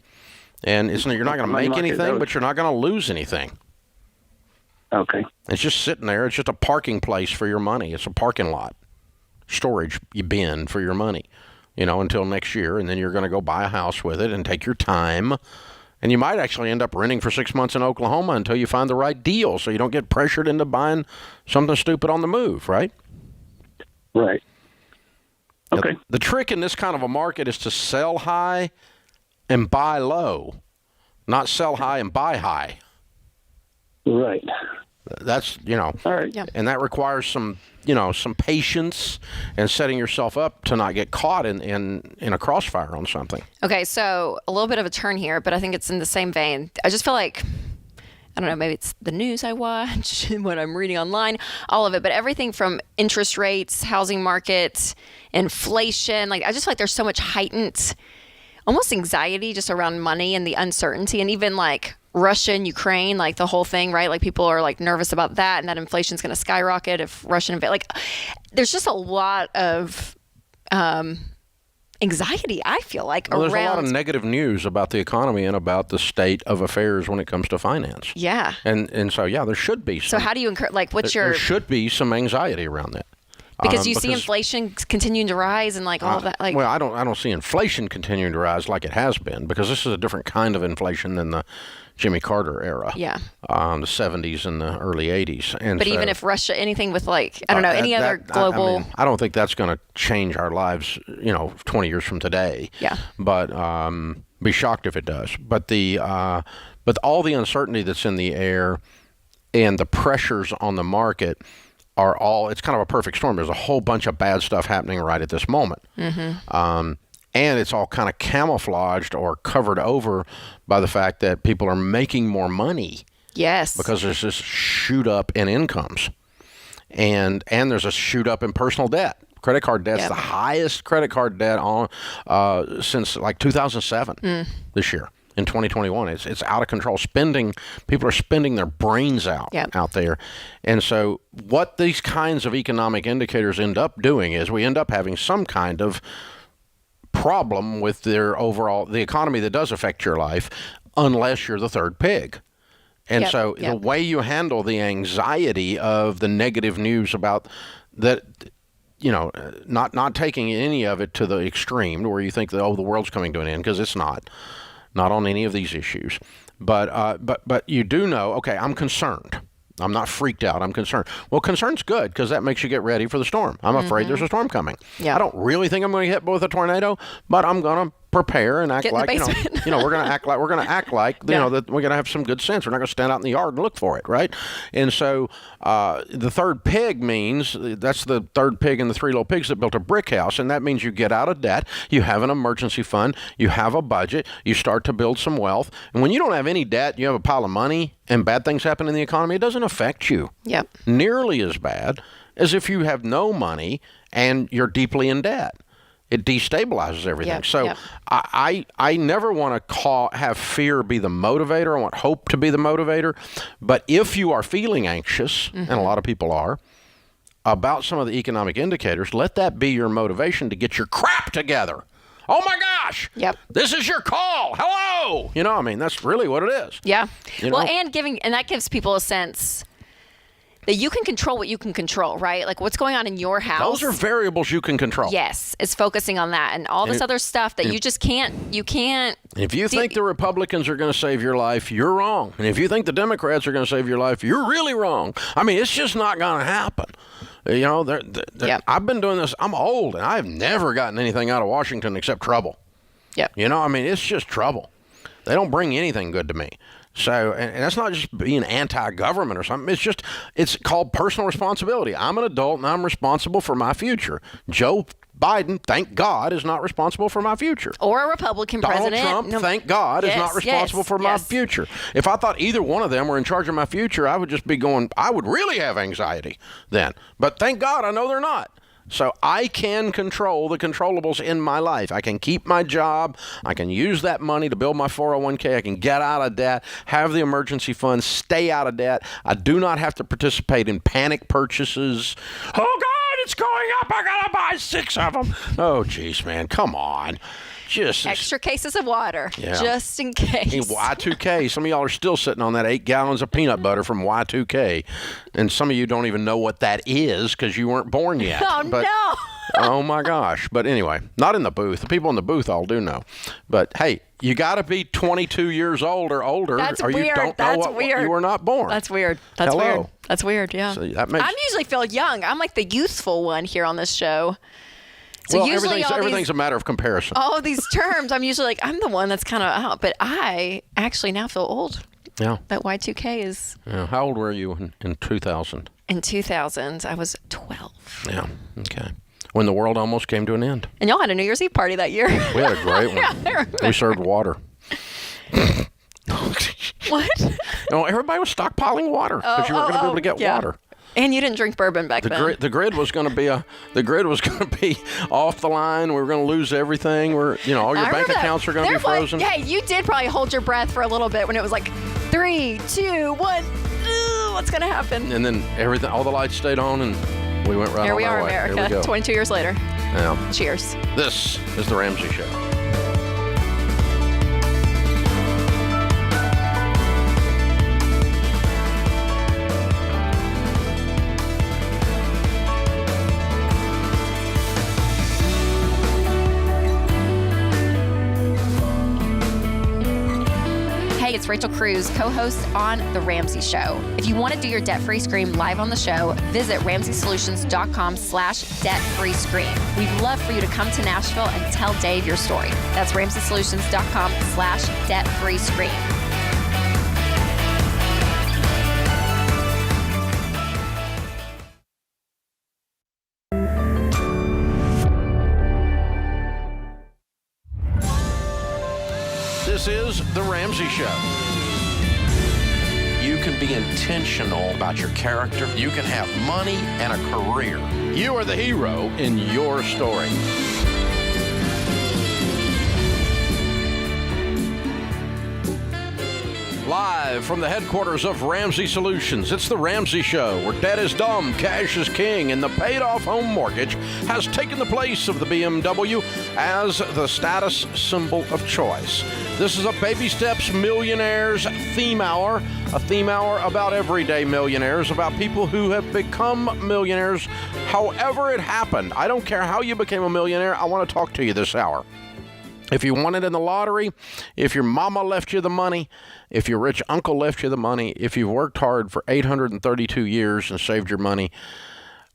And you're not going to make anything, but you're not going to lose anything. Okay. It's just sitting there. It's just a parking place for your money. It's a parking lot, storage bin for your money, until next year. And then you're going to go buy a house with it and take your time. And you might actually end up renting for 6 months in Oklahoma until you find the right deal, so you don't get pressured into buying something stupid on the move, right? Right. Okay. The trick in this kind of a market is to sell high and buy low, not sell high and buy high. Right. That's, All right. Yeah. And that requires some patience and setting yourself up to not get caught in a crossfire on something. Okay, so a little bit of a turn here, but I think it's in the same vein. I just feel like, I don't know, maybe it's the news I watch, what I'm reading online, all of it, but everything from interest rates, housing market, inflation, I just feel like there's so much heightened almost anxiety just around money and the uncertainty, and even Russia and Ukraine, the whole thing, right? People are nervous about that, and that inflation's going to skyrocket if Russia invade. There's just a lot of anxiety, I feel like, around. There's a lot of around. negative news about the economy and about the state of affairs when it comes to finance. Yeah. And so, yeah, there should be some. So how do you encourage, there should be some anxiety around that. Because you see inflation continuing to rise and all of that. Well, I don't see inflation continuing to rise like it has been, because this is a different kind of inflation than the Jimmy Carter era. Yeah. The 70s and the early 80s. But even if Russia, anything with I don't know, any other global. I don't think that's going to change our lives, 20 years from today. Yeah. But be shocked if it does. But but all the uncertainty that's in the air and the pressures on the market are all, it's kind of a perfect storm. There's a whole bunch of bad stuff happening right at this moment. Mm-hmm. And it's all kind of camouflaged or covered over by the fact that people are making more money. Yes. Because there's this shoot up in incomes. And there's a shoot up in personal debt. Credit card debt's the highest credit card debt on since 2007 this year. In 2021, it's out of control. People are spending their brains out there. And so what these kinds of economic indicators end up doing is we end up having some kind of problem with the economy that does affect your life, unless you're the third pig. And the way you handle the anxiety of the negative news about that, not taking any of it to the extreme where you think that, the world's coming to an end, because it's not on any of these issues. But you do know, okay, I'm concerned. I'm not freaked out. I'm concerned. Well, concern's good, because that makes you get ready for the storm. I'm afraid there's a storm coming. Yeah. I don't really think I'm going to get hit with a tornado, but I'm going to prepare and act Get in like, the you basement. know, we're going to act like, you know, that we're going to have some good sense. We're not going to stand out in the yard and look for it, right? And so the third pig means, that's the third pig in the three little pigs that built a brick house, and that means you get out of debt, you have an emergency fund, you have a budget, you start to build some wealth, and when you don't have any debt, you have a pile of money, and bad things happen in the economy, it doesn't affect you nearly as bad as if you have no money and you're deeply in debt. It destabilizes everything. I never want to have fear be the motivator. I want hope to be the motivator. But if you are feeling anxious, and a lot of people are, about some of the economic indicators, let that be your motivation to get your crap together. Oh my gosh! This is your call. Hello. You know, I mean, that's really what it is. Yeah. You Well, know? and that gives people a sense that you can control what you can control, right? Like what's going on in your house. Those are variables you can control. Yes, it's focusing on that, and all this other stuff that you just can't. You can't. If you think the Republicans are going to save your life, you're wrong. And if you think the Democrats are going to save your life, you're really wrong. I mean, it's just not going to happen. You know, I've been doing this. I'm old, and I've never gotten anything out of Washington except trouble. You know, I mean, it's just trouble. They don't bring anything good to me. So, and that's not just being anti-government or something. It's called personal responsibility. I'm an adult and I'm responsible for my future. Joe Biden, thank God, is not responsible for my future. Or a Republican president. Donald Trump, thank God, is not responsible for my future. If I thought either one of them were in charge of my future, I would just be going, I would really have anxiety then. But thank God, I know they're not. So I can control the controllables in my life. I can keep my job. I can use that money to build my 401k. I can get out of debt, have the emergency fund, stay out of debt. I do not have to participate in panic purchases. Oh, God, it's going up. I got to buy 6 of them. Oh, geez, man, come on. Just extra cases of water, just in case. Y2K. Some of y'all are still sitting on that 8 gallons of peanut butter from Y2K, and some of you don't even know what that is because you weren't born yet. No. Oh my gosh! But anyway, not in the booth. The people in the booth all do know. But hey, you got to be 22 years old or older, That's or weird. you don't know what you were not born. That's weird. That's Hello. weird. That's weird. Yeah. So that makes, I'm usually feel young. I'm like the youthful one here on this show. So well, usually everything's a matter of comparison. All these terms, I'm usually like, I'm the one that's kind of out, but I actually now feel old. Yeah. That Y2K is. Yeah. How old were you in 2000? In 2000, I was 12. Yeah. Okay. When the world almost came to an end. And y'all had a New Year's Eve party that year. We had a great one. We served water. What? No, everybody was stockpiling water because you weren't going to be able to get water. And you didn't drink bourbon back then. The grid was going to be off the line. We were going to lose everything. All your bank accounts are going to be frozen. Yeah, you did probably hold your breath for a little bit when it was like 3, 2, 1. What's going to happen? And then all the lights stayed on, and we went right on our way. Here we are, America. Here we go. 22 years later. Yeah. Cheers. This is the Ramsey Show. It's Rachel Cruz, co-host on The Ramsey Show. If you want to do your debt-free scream live on the show, visit RamseySolutions.com/debt-free scream. We'd love for you to come to Nashville and tell Dave your story. That's RamseySolutions.com/debt-free scream. This is The Ramsey Show. You can be intentional about your character. You can have money and a career. You are the hero in your story. Live from the headquarters of Ramsey Solutions, it's The Ramsey Show, where debt is dumb, cash is king, and the paid-off home mortgage has taken the place of the BMW as the status symbol of choice. This is a Baby Steps Millionaires theme hour, a theme hour about everyday millionaires, about people who have become millionaires, however it happened. I don't care how you became a millionaire, I want to talk to you this hour. If you won it in the lottery, if your mama left you the money, if your rich uncle left you the money, if you've worked hard for 832 years and saved your money,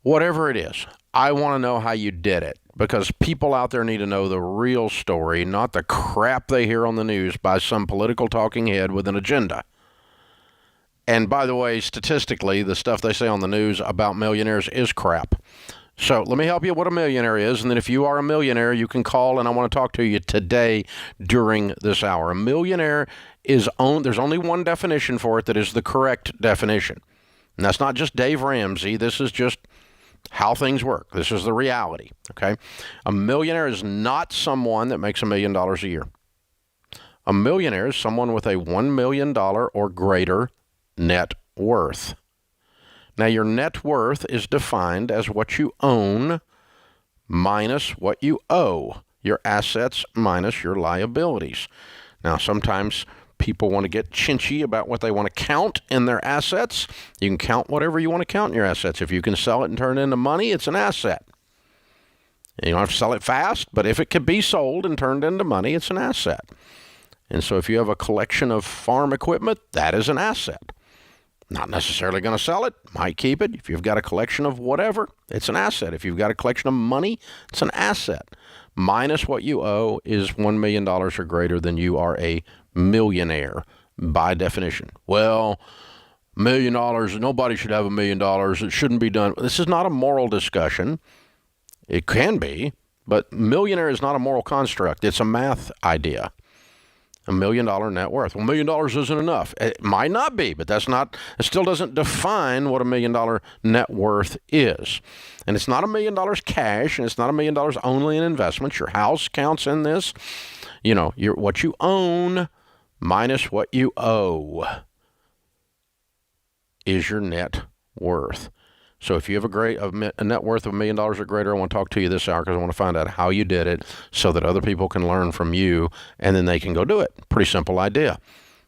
whatever it is, I want to know how you did it, because people out there need to know the real story, not the crap they hear on the news by some political talking head with an agenda. And by the way, statistically, the stuff they say on the news about millionaires is crap. So let me help you what a millionaire is, and then if you are a millionaire, you can call, and I want to talk to you today during this hour. A millionaire there's only one definition for it that is the correct definition. And that's not just Dave Ramsey. This is just how things work. This is the reality, okay? A millionaire is not someone that makes $1 million a year. A millionaire is someone with a $1 million or greater net worth. Now, your net worth is defined as what you own minus what you owe, your assets minus your liabilities. Now, sometimes people want to get chinchy about what they want to count in their assets. You can count whatever you want to count in your assets. If you can sell it and turn it into money, it's an asset. You don't have to sell it fast, but if it can be sold and turned into money, it's an asset. And so if you have a collection of farm equipment, that is an asset. Not necessarily going to sell it, might keep it. If you've got a collection of whatever, it's an asset. If you've got a collection of money, it's an asset. Minus what you owe is $1 million or greater, than you are a millionaire by definition. Well, $1 million, nobody should have $1 million. It shouldn't be done. This is not a moral discussion. It can be, but millionaire is not a moral construct. It's a math idea. $1 million net worth. Well, $1 million isn't enough. It might not be, but it still doesn't define what $1 million net worth is. And it's not $1 million cash, and it's not $1 million only in investments. Your house counts in this. You know, what you own minus what you owe is your net worth. So if you have a net worth of $1 million or greater, I want to talk to you this hour because I want to find out how you did it so that other people can learn from you, and then they can go do it. Pretty simple idea.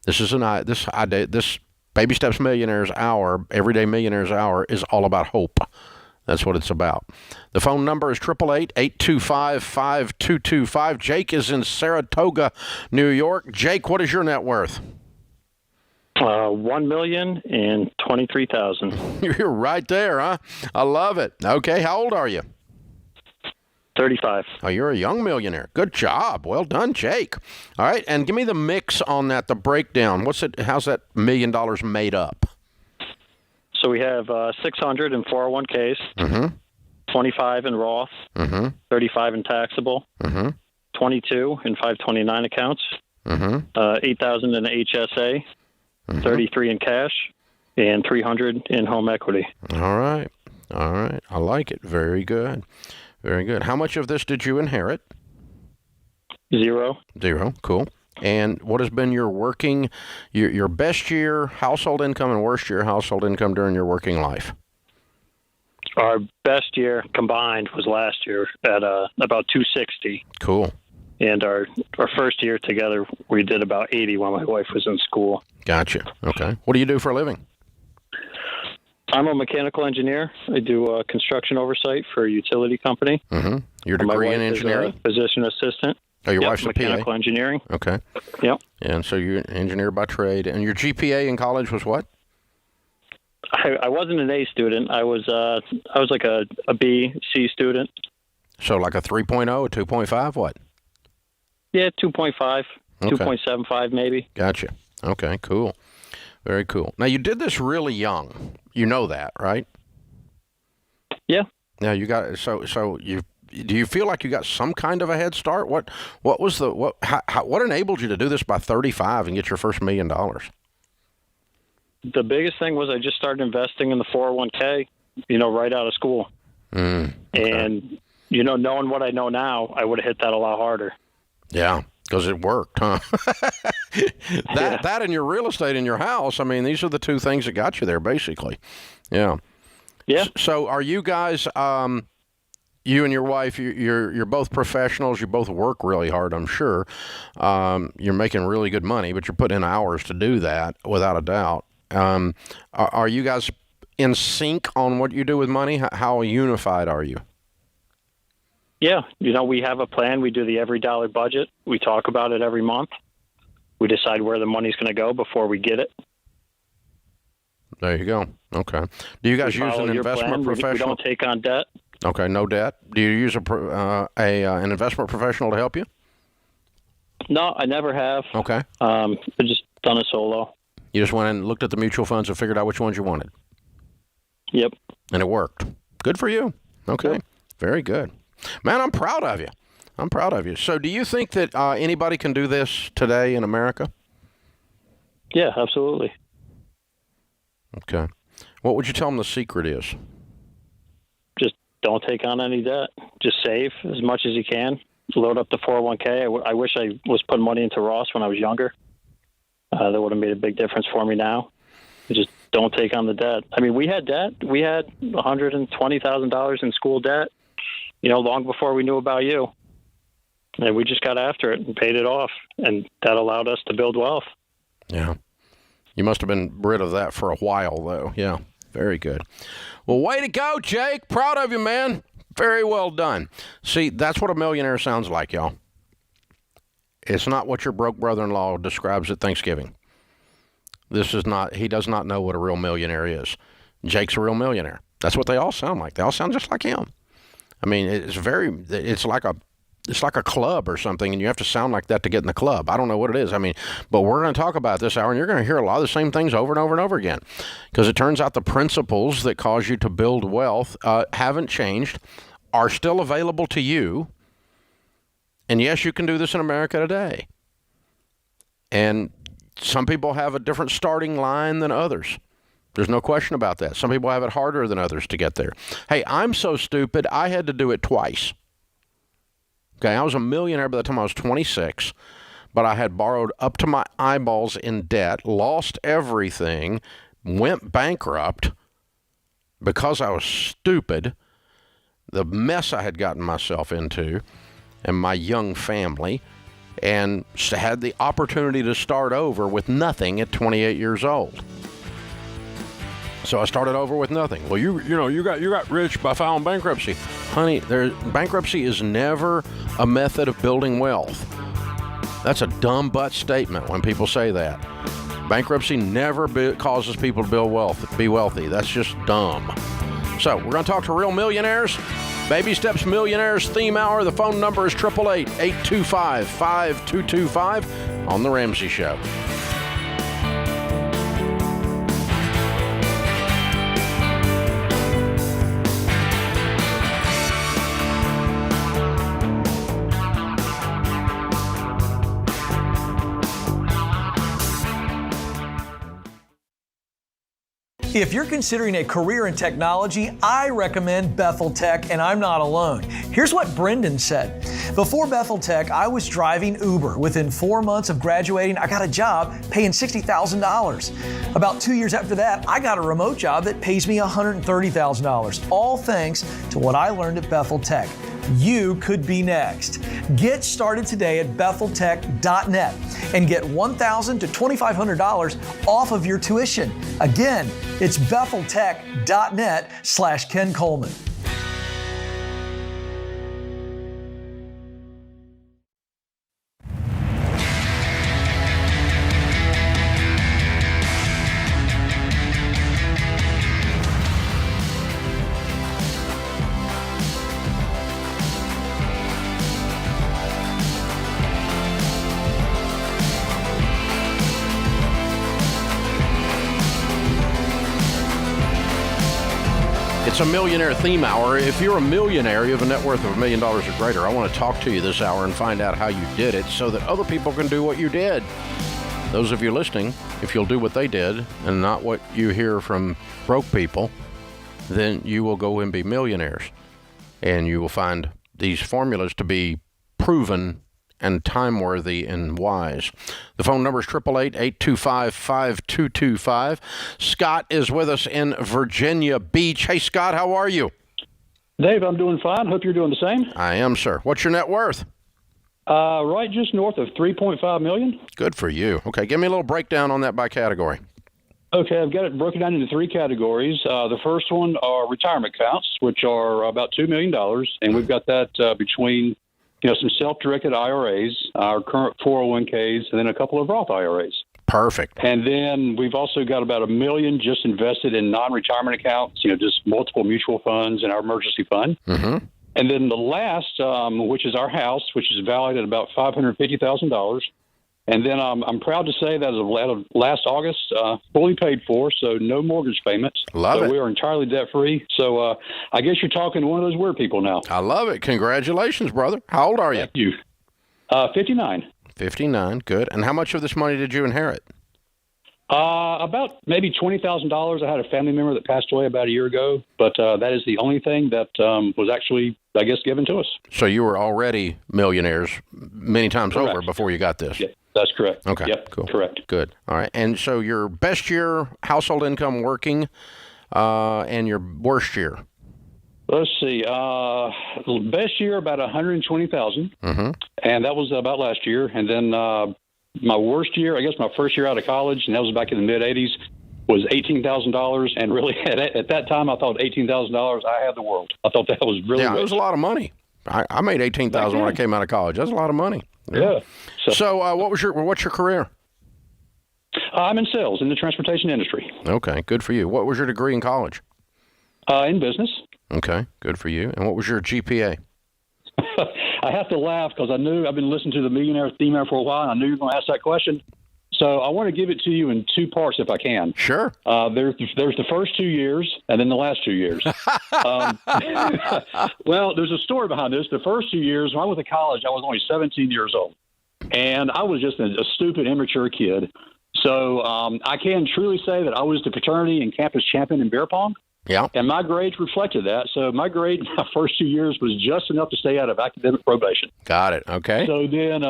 This Baby Steps Millionaires Hour, Everyday Millionaires Hour, is all about hope. That's what it's about. The phone number is 888-825-5225. Jake is in Saratoga, New York. Jake, what is your net worth? $1,023,000. You're right there, huh? I love it. Okay, how old are you? 35. Oh, you're a young millionaire. Good job. Well done, Jake. All right, and give me the mix on that, the breakdown. How's that $1 million made up? So we have 600 in 401ks, 25 in Roth, 35 in taxable, 22 in 529 accounts, 8,000 in HSA, 33 in cash, and 300 in home equity. All right. I like it. Very good. Very good. How much of this did you inherit? Zero. Cool. And what has been your best year household income and worst year household income during your working life? Our best year combined was last year at about 260. Cool. And our first year together, we did about 80 while my wife was in school. Gotcha. Okay. What do you do for a living? I'm a mechanical engineer. I do construction oversight for a utility company. Your degree in engineering? Is a physician assistant. Oh, your wife's a mechanical PA? engineering. Okay. Yep. And so you're an engineer by trade. And your GPA in college was what? I wasn't an A student. I was like a B, C student. So like a 3.0, a 2.5, what? Yeah, 2.5, 2.75 maybe. Gotcha. Okay, cool. Very cool. Now, you did this really young. You know that, right? Yeah. Now, you got do you feel like you got some kind of a head start? What enabled you to do this by 35 and get your first $1 million? The biggest thing was I just started investing in the 401k, right out of school. Okay. And, knowing what I know now, I would have hit that a lot harder. Yeah, because it worked, huh? That and your real estate in your house, I mean, these are the two things that got you there, basically. Yeah. Yeah. So are you guys, you and your wife, you're both professionals. You both work really hard, I'm sure. You're making really good money, but you're putting in hours to do that, without a doubt. Are you guys in sync on what you do with money? How unified are you? Yeah. We have a plan. We do the every dollar budget. We talk about it every month. We decide where the money's going to go before we get it. There you go. Okay. Do you guys use an investment professional? We don't take on debt. Okay, no debt. Do you use an investment professional to help you? No, I never have. Okay. I've just done it solo. You just went and looked at the mutual funds and figured out which ones you wanted? Yep. And it worked. Good for you. Okay. Yep. Very good. Man, I'm proud of you. I'm proud of you. So do you think that anybody can do this today in America? Yeah, absolutely. Okay. What would you tell them the secret is? Just don't take on any debt. Just save as much as you can. Load up the 401k. I wish I was putting money into Roth when I was younger. That would have made a big difference for me now. Just don't take on the debt. I mean, we had debt. We had $120,000 in school debt, long before we knew about you. And we just got after it and paid it off. And that allowed us to build wealth. Yeah. You must have been rid of that for a while, though. Yeah. Very good. Well, way to go, Jake. Proud of you, man. Very well done. See, that's what a millionaire sounds like, y'all. It's not what your broke brother-in-law describes at Thanksgiving. He does not know what a real millionaire is. Jake's a real millionaire. That's what they all sound like. They all sound just like him. I mean, it's like a club or something, and you have to sound like that to get in the club. I don't know what it is. I mean, but we're going to talk about this hour, and you're going to hear a lot of the same things over and over and over again, because it turns out the principles that cause you to build wealth haven't changed, are still available to you. And yes, you can do this in America today. And some people have a different starting line than others. There's no question about that. Some people have it harder than others to get there. Hey, I'm so stupid, I had to do it twice. Okay, I was a millionaire by the time I was 26, but I had borrowed up to my eyeballs in debt, lost everything, went bankrupt because I was stupid, the mess I had gotten myself into, and my young family, and had the opportunity to start over with nothing at 28 years old. So I started over with nothing. Well, you got rich by filing bankruptcy. Honey, bankruptcy is never a method of building wealth. That's a dumb butt statement when people say that. Bankruptcy never causes people to be wealthy. That's just dumb. So we're going to talk to real millionaires. Baby Steps Millionaires Theme Hour. The phone number is 888-825-5225 on The Ramsey Show. If you're considering a career in technology, I recommend Bethel Tech, and I'm not alone. Here's what Brendan said. Before Bethel Tech, I was driving Uber. Within 4 months of graduating, I got a job paying $60,000. About 2 years after that, I got a remote job that pays me $130,000, all thanks to what I learned at Bethel Tech. You could be next. Get started today at BethelTech.net and get $1,000 to $2,500 off of your tuition. Again, it's BethelTech.net/Ken Coleman. It's a millionaire theme hour. If you're a millionaire, you have a net worth of $1 million or greater, I want to talk to you this hour and find out how you did it so that other people can do what you did. Those of you listening, if you'll do what they did and not what you hear from broke people, then you will go and be millionaires. And you will find these formulas to be proven and time-worthy and wise. The phone number is 888-825-5225. Scott is with us in Virginia Beach. Hey, Scott, how are you? Dave, I'm doing fine. Hope you're doing the same. I am, sir. What's your net worth? Right just north of $3.5 million. Good for you. Okay, give me a little breakdown on that by category. Okay, I've got it broken down into 3 categories. The first one are retirement accounts, which are about $2 million, and we've got that between some self-directed IRAs, our current 401ks, and then a couple of Roth IRAs. Perfect. And then we've also got about $1 million just invested in non-retirement accounts, just multiple mutual funds and our emergency fund. Mm-hmm. And then the last, which is our house, which is valued at about $550,000. And then I'm proud to say that as of last August, fully paid for, so no mortgage payments. Love it. We are entirely debt-free. So I guess you're talking to one of those weird people now. I love it. Congratulations, brother. How old are you? Thank you. 59. 59. Good. And how much of this money did you inherit? About maybe $20,000. I had a family member that passed away about a year ago, but that is the only thing that was actually, I guess, given to us. So you were already millionaires many times Correct. over before you got this? Yeah, that's correct. Okay, Yep, cool. Correct. Good. All right. And so your best year, household income working, and your worst year? Let's see. Best year, about $120,000, and that was about last year. And then my worst year, I guess my first year out of college, and that was back in the mid-'80s, was $18,000. And really, at that time, I thought $18,000, I had the world. I thought that was really it was a lot of money. I made $18,000 when I came out of college. That's a lot of money. Yeah. So what's your career? I'm in sales in the transportation industry. Okay, good for you. What was your degree in college? In business. Okay, good for you. And what was your GPA? I have to laugh because I knew I've been listening to the Millionaire theme for a while, and I knew you were going to ask that question. So I want to give it to you in two parts if I can. Sure. There's the first 2 years and then the last 2 years. Well, there's a story behind this. The first 2 years, when I went to college, I was only 17 years old. And I was just a stupid, immature kid. So I can truly say that I was the fraternity and campus champion in beer pong. Yeah. And my grades reflected that. So my grade my first 2 years was just enough to stay out of academic probation. Got it. Okay. So then,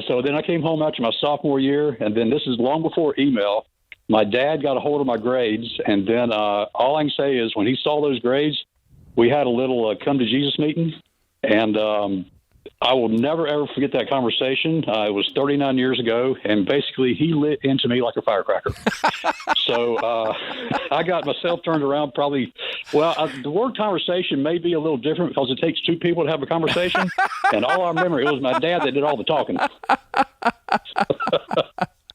so then I came home after my sophomore year, and then this is long before email. My dad got a hold of my grades, and then all I can say is when he saw those grades, we had a little come to Jesus meeting, and I will never, ever forget that conversation. It was 39 years ago, and basically he lit into me like a firecracker. So I got myself turned around probably, the word conversation may be a little different because it takes two people to have a conversation, and all I remember, it was my dad that did all the talking.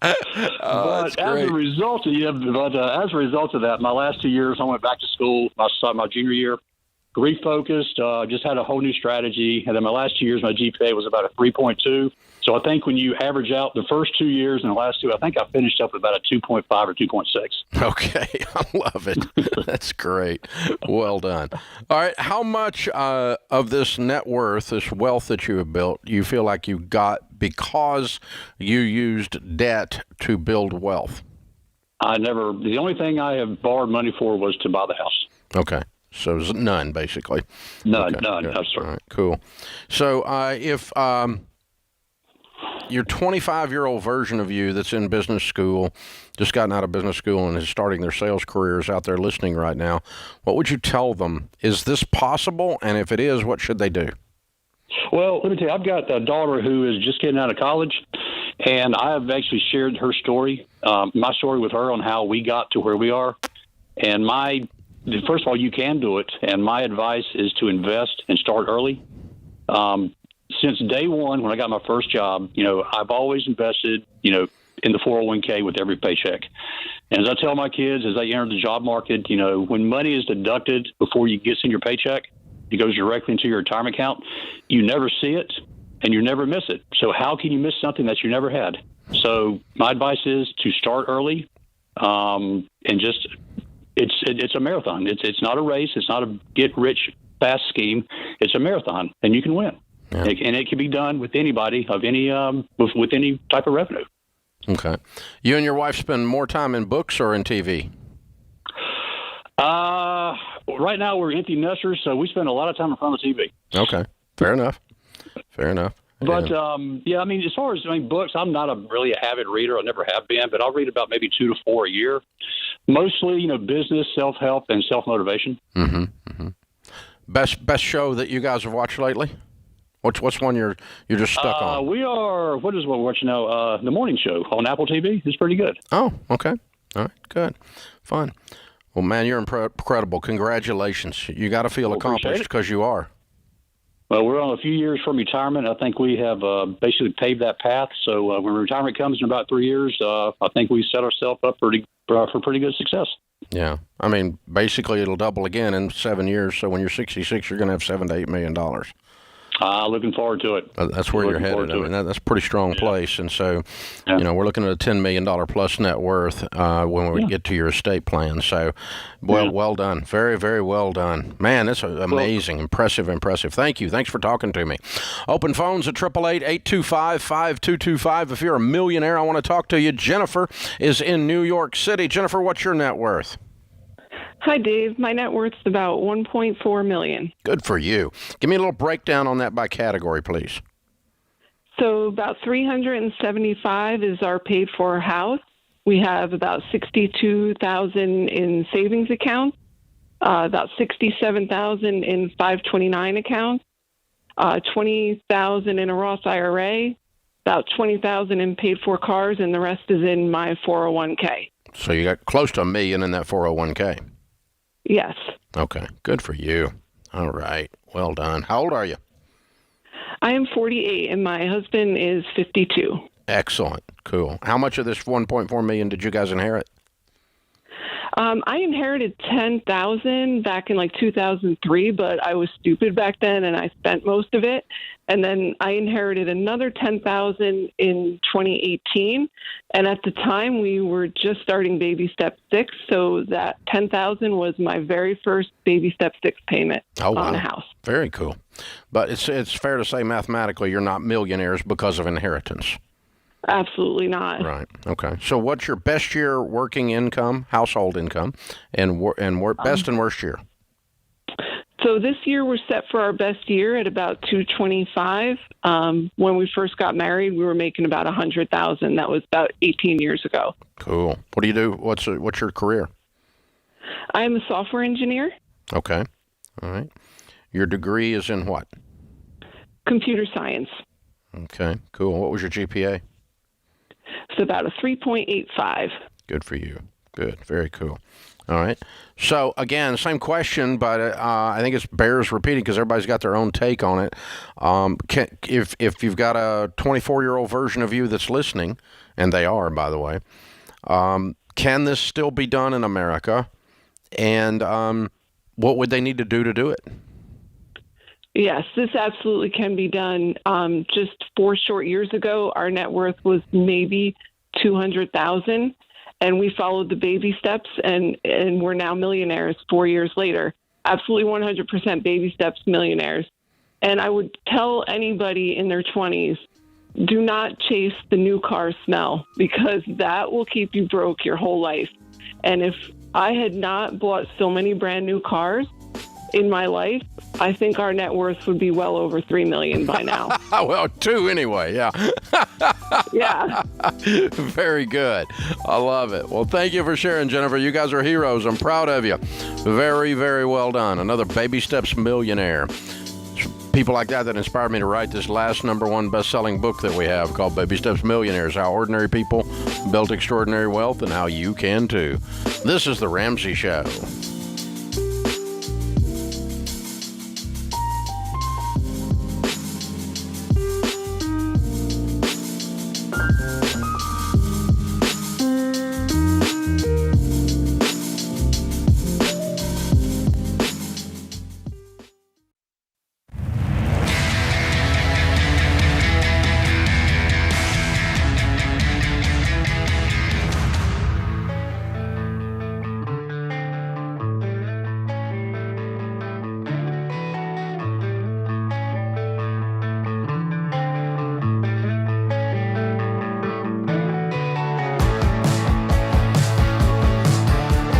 But as a result of that, my last 2 years, I went back to school. My junior year, refocused, just had a whole new strategy. And then my last 2 years, my GPA was about a 3.2. So I think when you average out the first 2 years and the last two, I think I finished up with about a 2.5 or 2.6. Okay. I love it. That's great. Well done. All right. How much of this net worth, this wealth that you have built, you feel like you got because you used debt to build wealth? The only thing I have borrowed money for was to buy the house. Okay. So none, basically. None, okay, none. good. That's right. All right, cool. So if your 25-year-old version of you that's in business school, just gotten out of business school and is starting their sales careers out there listening right now, what would you tell them? Is this possible? And if it is, what should they do? Well, let me tell you, I've got a daughter who is just getting out of college, and I have actually shared her story, my story with her on how we got to where we are. And first of all, you can do it, and my advice is to invest and start early. Since day one, when I got my first job, I've always invested, in the 401k with every paycheck. And as I tell my kids as they enter the job market, when money is deducted before you get in your paycheck, it goes directly into your retirement account. You never see it, and you never miss it. So how can you miss something that you never had? So my advice is to start early, and just it's a marathon. It's not a race. It's not a get rich fast scheme. It's a marathon, and you can win. Yeah. And it can be done with anybody of any with any type of revenue. Okay. You and your wife spend more time in books or in TV? Right now we're empty nesters, so we spend a lot of time in front of the TV. Okay. Fair enough. But, as far as books, I'm not really a avid reader. I never have been, but I'll read about maybe 2 to 4 a year. Mostly, business, self-help, and self-motivation. Mm-hmm. Mm-hmm. Best show that you guys have watched lately? What's one you're just stuck on? What is what we're watching now? The Morning Show on Apple TV. It's pretty good. Oh, okay. All right, good. Fun. Well, man, you're incredible. Congratulations. You got to feel accomplished because you are. Well, we're on a few years from retirement. I think we have basically paved that path. So when retirement comes in about 3 years, I think we set ourselves up for pretty good success. Yeah. I mean, basically it'll double again in 7 years. So when you're 66, you're going to have $7 to $8 million. Looking forward to it. That's where you're headed. I mean, that's a pretty strong place. And so, we're looking at a $10 million plus net worth when we get to your estate plan. So, well done. Very, very well done. Man, that's amazing. Impressive. Thank you. Thanks for talking to me. Open phones at 888-825-5225. If you're a millionaire, I want to talk to you. Jennifer is in New York City. Jennifer, what's your net worth? Hi, Dave. My net worth's about $1.4 million. Good for you. Give me a little breakdown on that by category, please. So about $375 is our paid-for house. We have about $62,000 in savings accounts, about $67,000 in 529 accounts, $20,000 in a Roth IRA, about $20,000 in paid-for cars, and the rest is in my 401k. So you got close to $1 million in that 401k. Yes. Okay. Good for you. All right. Well done. How old are you? I am 48, and my husband is 52. Excellent. Cool. How much of this $1.4 million did you guys inherit? I inherited $10,000 back in 2003, but I was stupid back then, and I spent most of it. And then I inherited another $10,000 in 2018. And at the time, we were just starting Baby Step 6, so that $10,000 was my very first Baby Step 6 payment on a house. Very cool. But it's fair to say mathematically you're not millionaires because of inheritance. Absolutely not. Right. Okay. So what's your best year working income, household income, and best and worst year? So this year we're set for our best year at about $225. When we first got married, we were making about $100,000. That was about 18 years ago. Cool. What do you do? What's your career? I'm a software engineer. Okay. All right. Your degree is in what? Computer science. Okay. Cool. What was your GPA? It's about a 3.85. Good for you. Good. Very cool. All right. So, again, same question, but I think it bears repeating because everybody's got their own take on it. If you've got a 24-year-old version of you that's listening, and they are, by the way, can this still be done in America? And what would they need to do it? Yes, this absolutely can be done. Just 4 short years ago, our net worth was maybe $200,000, and we followed the baby steps, and we're now millionaires 4 years later. Absolutely 100% baby steps millionaires. And I would tell anybody in their 20s, do not chase the new car smell, because that will keep you broke your whole life. And if I had not bought so many brand new cars in my life, I think our net worth would be well over $3 million by now. Well, 2 anyway, yeah. Yeah. Very good. I love it. Well, thank you for sharing, Jennifer. You guys are heroes. I'm proud of you. Very, very well done. Another Baby Steps millionaire. It's people like that inspired me to write this last #1 best-selling book that we have called Baby Steps Millionaires, How Ordinary People Built Extraordinary Wealth and How You Can Too. This is The Ramsey Show.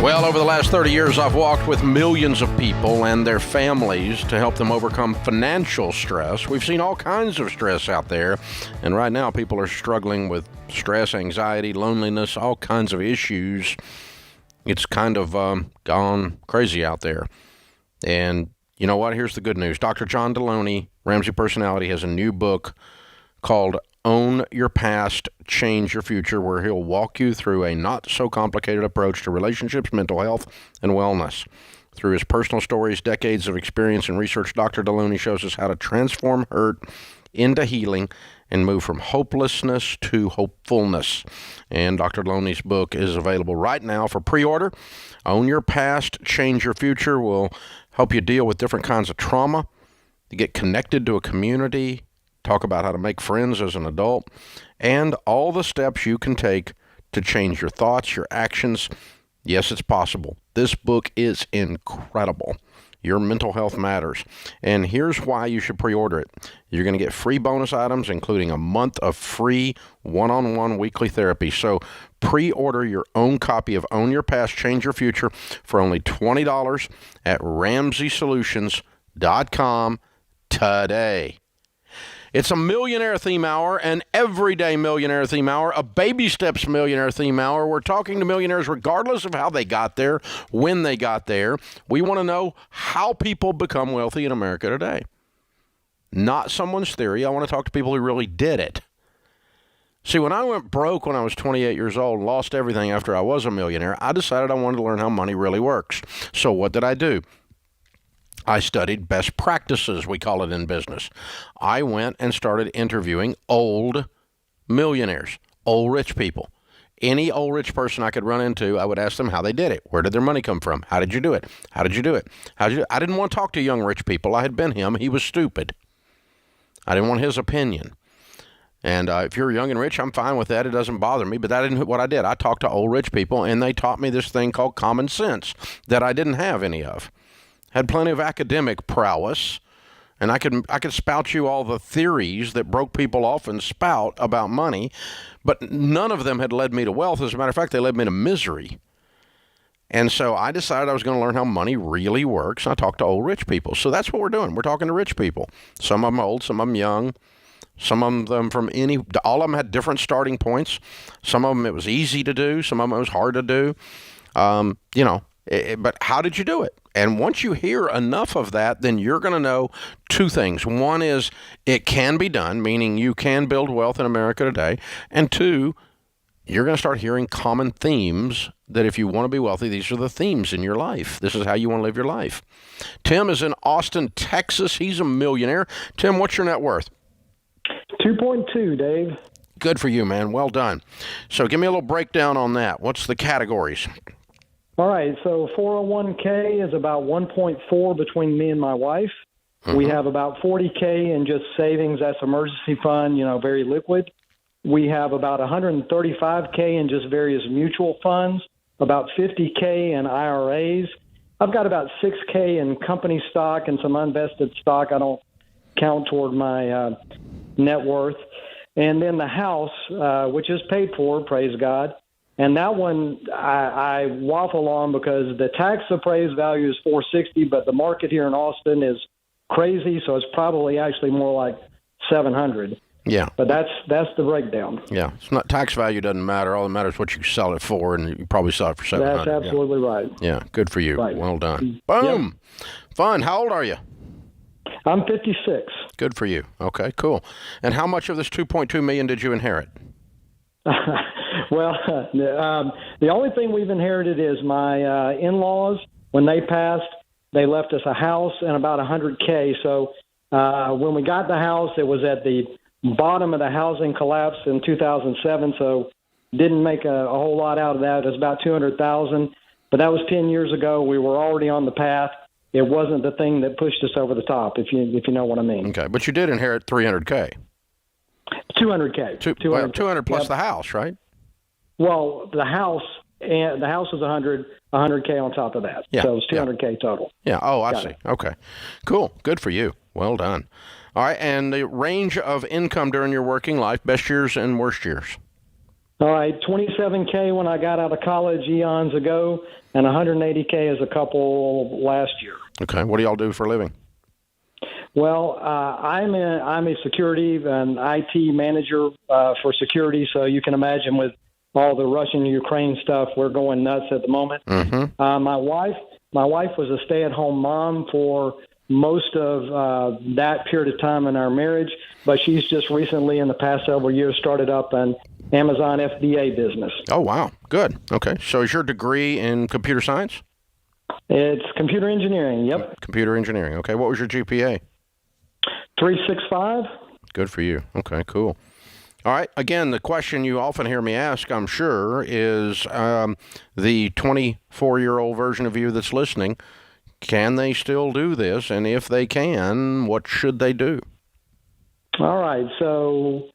Well, over the last 30 years, I've walked with millions of people and their families to help them overcome financial stress. We've seen all kinds of stress out there, and right now people are struggling with stress, anxiety, loneliness, all kinds of issues. It's kind of gone crazy out there. And you know what? Here's the good news. Dr. John Deloney, Ramsey Personality, has a new book called Own Your Past, Change Your Future, where he'll walk you through a not-so-complicated approach to relationships, mental health, and wellness. Through his personal stories, decades of experience and research, Dr. Deloney shows us how to transform hurt into healing and move from hopelessness to hopefulness. And Dr. Deloney's book is available right now for pre-order. Own Your Past, Change Your Future will help you deal with different kinds of trauma, to get connected to a community, talk about how to make friends as an adult, and all the steps you can take to change your thoughts, your actions. Yes, it's possible. This book is incredible. Your mental health matters. And here's why you should pre-order it. You're going to get free bonus items, including a month of free one-on-one weekly therapy. So pre-order your own copy of Own Your Past, Change Your Future for only $20 at RamseySolutions.com today. It's a millionaire theme hour, an everyday millionaire theme hour, a baby steps millionaire theme hour. We're talking to millionaires regardless of how they got there, when they got there. We want to know how people become wealthy in America today. Not someone's theory. I want to talk to people who really did it. See, when I went broke when I was 28 years old and lost everything after I was a millionaire, I decided I wanted to learn how money really works. So what did I do? I studied best practices, we call it in business. I went and started interviewing old millionaires, old rich people. Any old rich person I could run into, I would ask them how they did it. Where did their money come from? How did you do it? How did you do it? I didn't want to talk to young rich people. I had been him. He was stupid. I didn't want his opinion. And if you're young and rich, I'm fine with that. It doesn't bother me. But that isn't what I did. I talked to old rich people, and they taught me this thing called common sense that I didn't have any of. Had plenty of academic prowess, and I could spout you all the theories that broke people off and spout about money, but none of them had led me to wealth. As a matter of fact, they led me to misery. And so I decided I was going to learn how money really works, and I talked to old rich people. So that's what we're doing. We're talking to rich people. Some of them old, some of them young, some of them all of them had different starting points. Some of them it was easy to do, some of them it was hard to do. But how did you do it? And once you hear enough of that, then you're going to know two things. One is it can be done, meaning you can build wealth in America today. And two, you're going to start hearing common themes that if you want to be wealthy, these are the themes in your life. This is how you want to live your life. Tim is in Austin, Texas. He's a millionaire. Tim, what's your net worth? 2.2, Dave. Good for you, man. Well done. So give me a little breakdown on that. What's the categories? All right, so 401k is about 1.4 between me and my wife. Mm-hmm. We have about 40k in just savings. That's emergency fund, very liquid. We have about 135k in just various mutual funds, about 50k in IRAs. I've got about 6k in company stock and some unvested stock I don't count toward my net worth. And then the house, which is paid for, praise God. And that one I waffle on because the tax appraised value is $460, but the market here in Austin is crazy, so it's probably actually more like $700. Yeah. But that's the breakdown. Yeah. It's not tax value doesn't matter. All that matters is what you sell it for, and you probably sell it for $700. That's absolutely right. Yeah. Good for you. Right. Well done. Boom. Yep. Fun. How old are you? I'm 56. Good for you. Okay, cool. And how much of this $2.2 million did you inherit? Well, the only thing we've inherited is my in-laws. When they passed, they left us a house and about $100K. So when we got the house, it was at the bottom of the housing collapse in 2007. So didn't make a whole lot out of that. It was about $200,000. But that was 10 years ago. We were already on the path. It wasn't the thing that pushed us over the top, if you know what I mean. Okay, but you did inherit $300K. 200K. 200 plus the house, right? Well, the house was 100K on top of that. Yeah, so it's 200K total. Yeah. Oh, I see. Okay. Cool. Good for you. Well done. All right. And the range of income during your working life, best years and worst years. All right. 27K when I got out of college eons ago, and 180K as a couple last year. Okay. What do y'all do for a living? Well, I'm a security and IT manager for security, so you can imagine with all the Russian-Ukraine stuff, we're going nuts at the moment. Mm-hmm. My wife was a stay-at-home mom for most of that period of time in our marriage, but she's just recently, in the past several years, started up an Amazon FBA business. Oh, wow. Good. Okay. So is your degree in computer science? It's computer engineering, yep. Computer engineering. Okay, what was your GPA? 365. Good for you. Okay, cool. All right, again, the question you often hear me ask, I'm sure, is the 24-year-old version of you that's listening, can they still do this? And if they can, what should they do? All right, so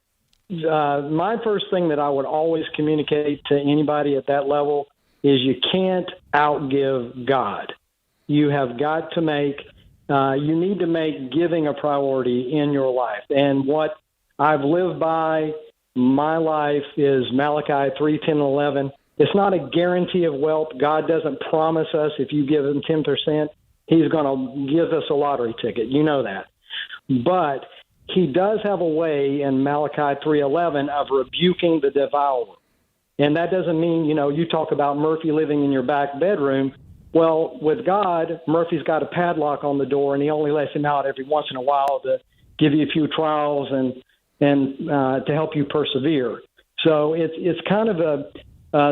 my first thing that I would always communicate to anybody at that level is you can't outgive God. You have got to you need to make giving a priority in your life. And what I've lived by my life is Malachi 3:10-11. It's not a guarantee of wealth. God doesn't promise us if you give him 10%, he's going to give us a lottery ticket. You know that. But he does have a way in Malachi 3:11 of rebuking the devourer. And that doesn't mean, you talk about Murphy living in your back bedroom. Well, with God, Murphy's got a padlock on the door, and he only lets him out every once in a while to give you a few trials and to help you persevere. So it's kind of a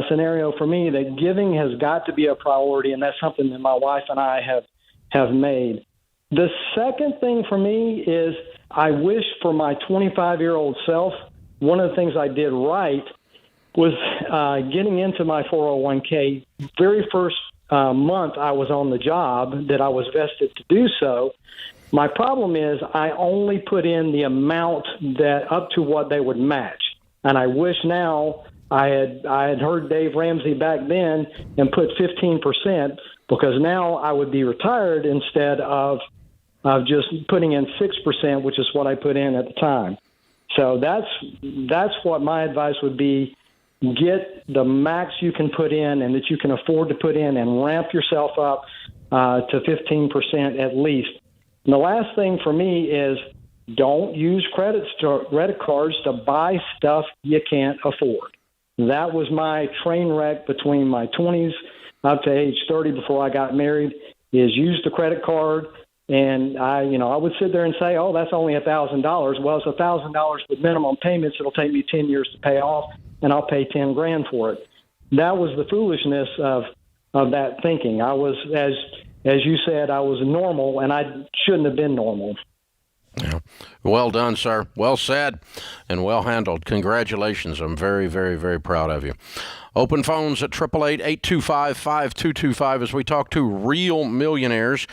scenario for me that giving has got to be a priority, and that's something that my wife and I have made. The second thing for me is I wish for my 25-year-old self, one of the things I did right was getting into my 401k. Very first month I was on the job that I was vested to do so. My problem is I only put in the amount that up to what they would match. And I wish now I had heard Dave Ramsey back then and put 15%, because now I would be retired instead of just putting in 6%, which is what I put in at the time. So that's what my advice would be. Get the max you can put in and that you can afford to put in, and ramp yourself up to 15% at least. And the last thing for me is don't use credit cards to buy stuff you can't afford. That was my train wreck between my 20s up to age 30 before I got married, is use the credit card. And I would sit there and say, oh, that's only $1,000. Well, it's $1,000 with minimum payments. It'll take me 10 years to pay off, and I'll pay $10,000 for it. That was the foolishness of that thinking. I was, as you said, I was normal, and I shouldn't have been normal. Yeah. Well done, sir. Well said and well handled. Congratulations. I'm very, very, very proud of you. Open phones at 888-825-5225 as we talk to real millionaires.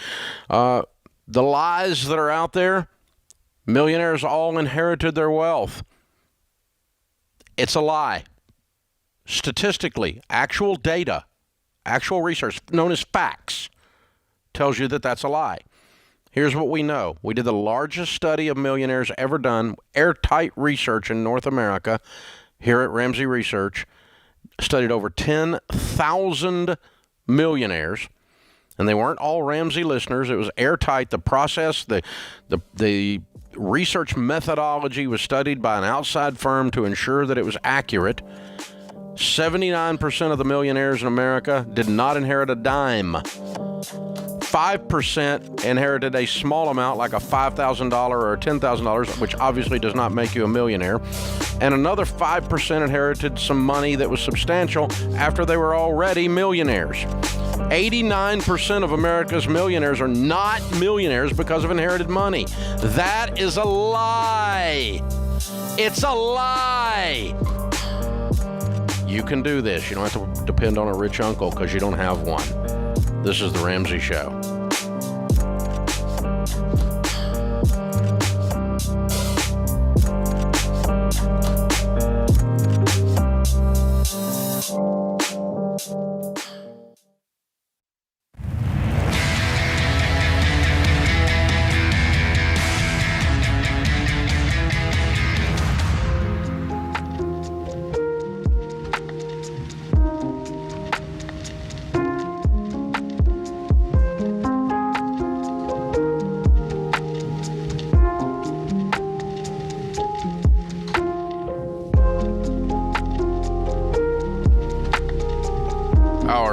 The lies that are out there, millionaires all inherited their wealth. It's a lie. Statistically, actual data, actual research, known as facts, tells you that that's a lie. Here's what we know. We did the largest study of millionaires ever done, airtight research in North America, here at Ramsey Research, studied over 10,000 millionaires, and they weren't all Ramsey listeners. It was airtight. The process, the research methodology was studied by an outside firm to ensure that it was accurate. 79% of the millionaires in America did not inherit a dime. 5% inherited a small amount, like a $5,000 or $10,000, which obviously does not make you a millionaire. And another 5% inherited some money that was substantial after they were already millionaires. 89% of America's millionaires are not millionaires because of inherited money. That is a lie. It's a lie. You can do this. You don't have to depend on a rich uncle because you don't have one. This is The Ramsey Show.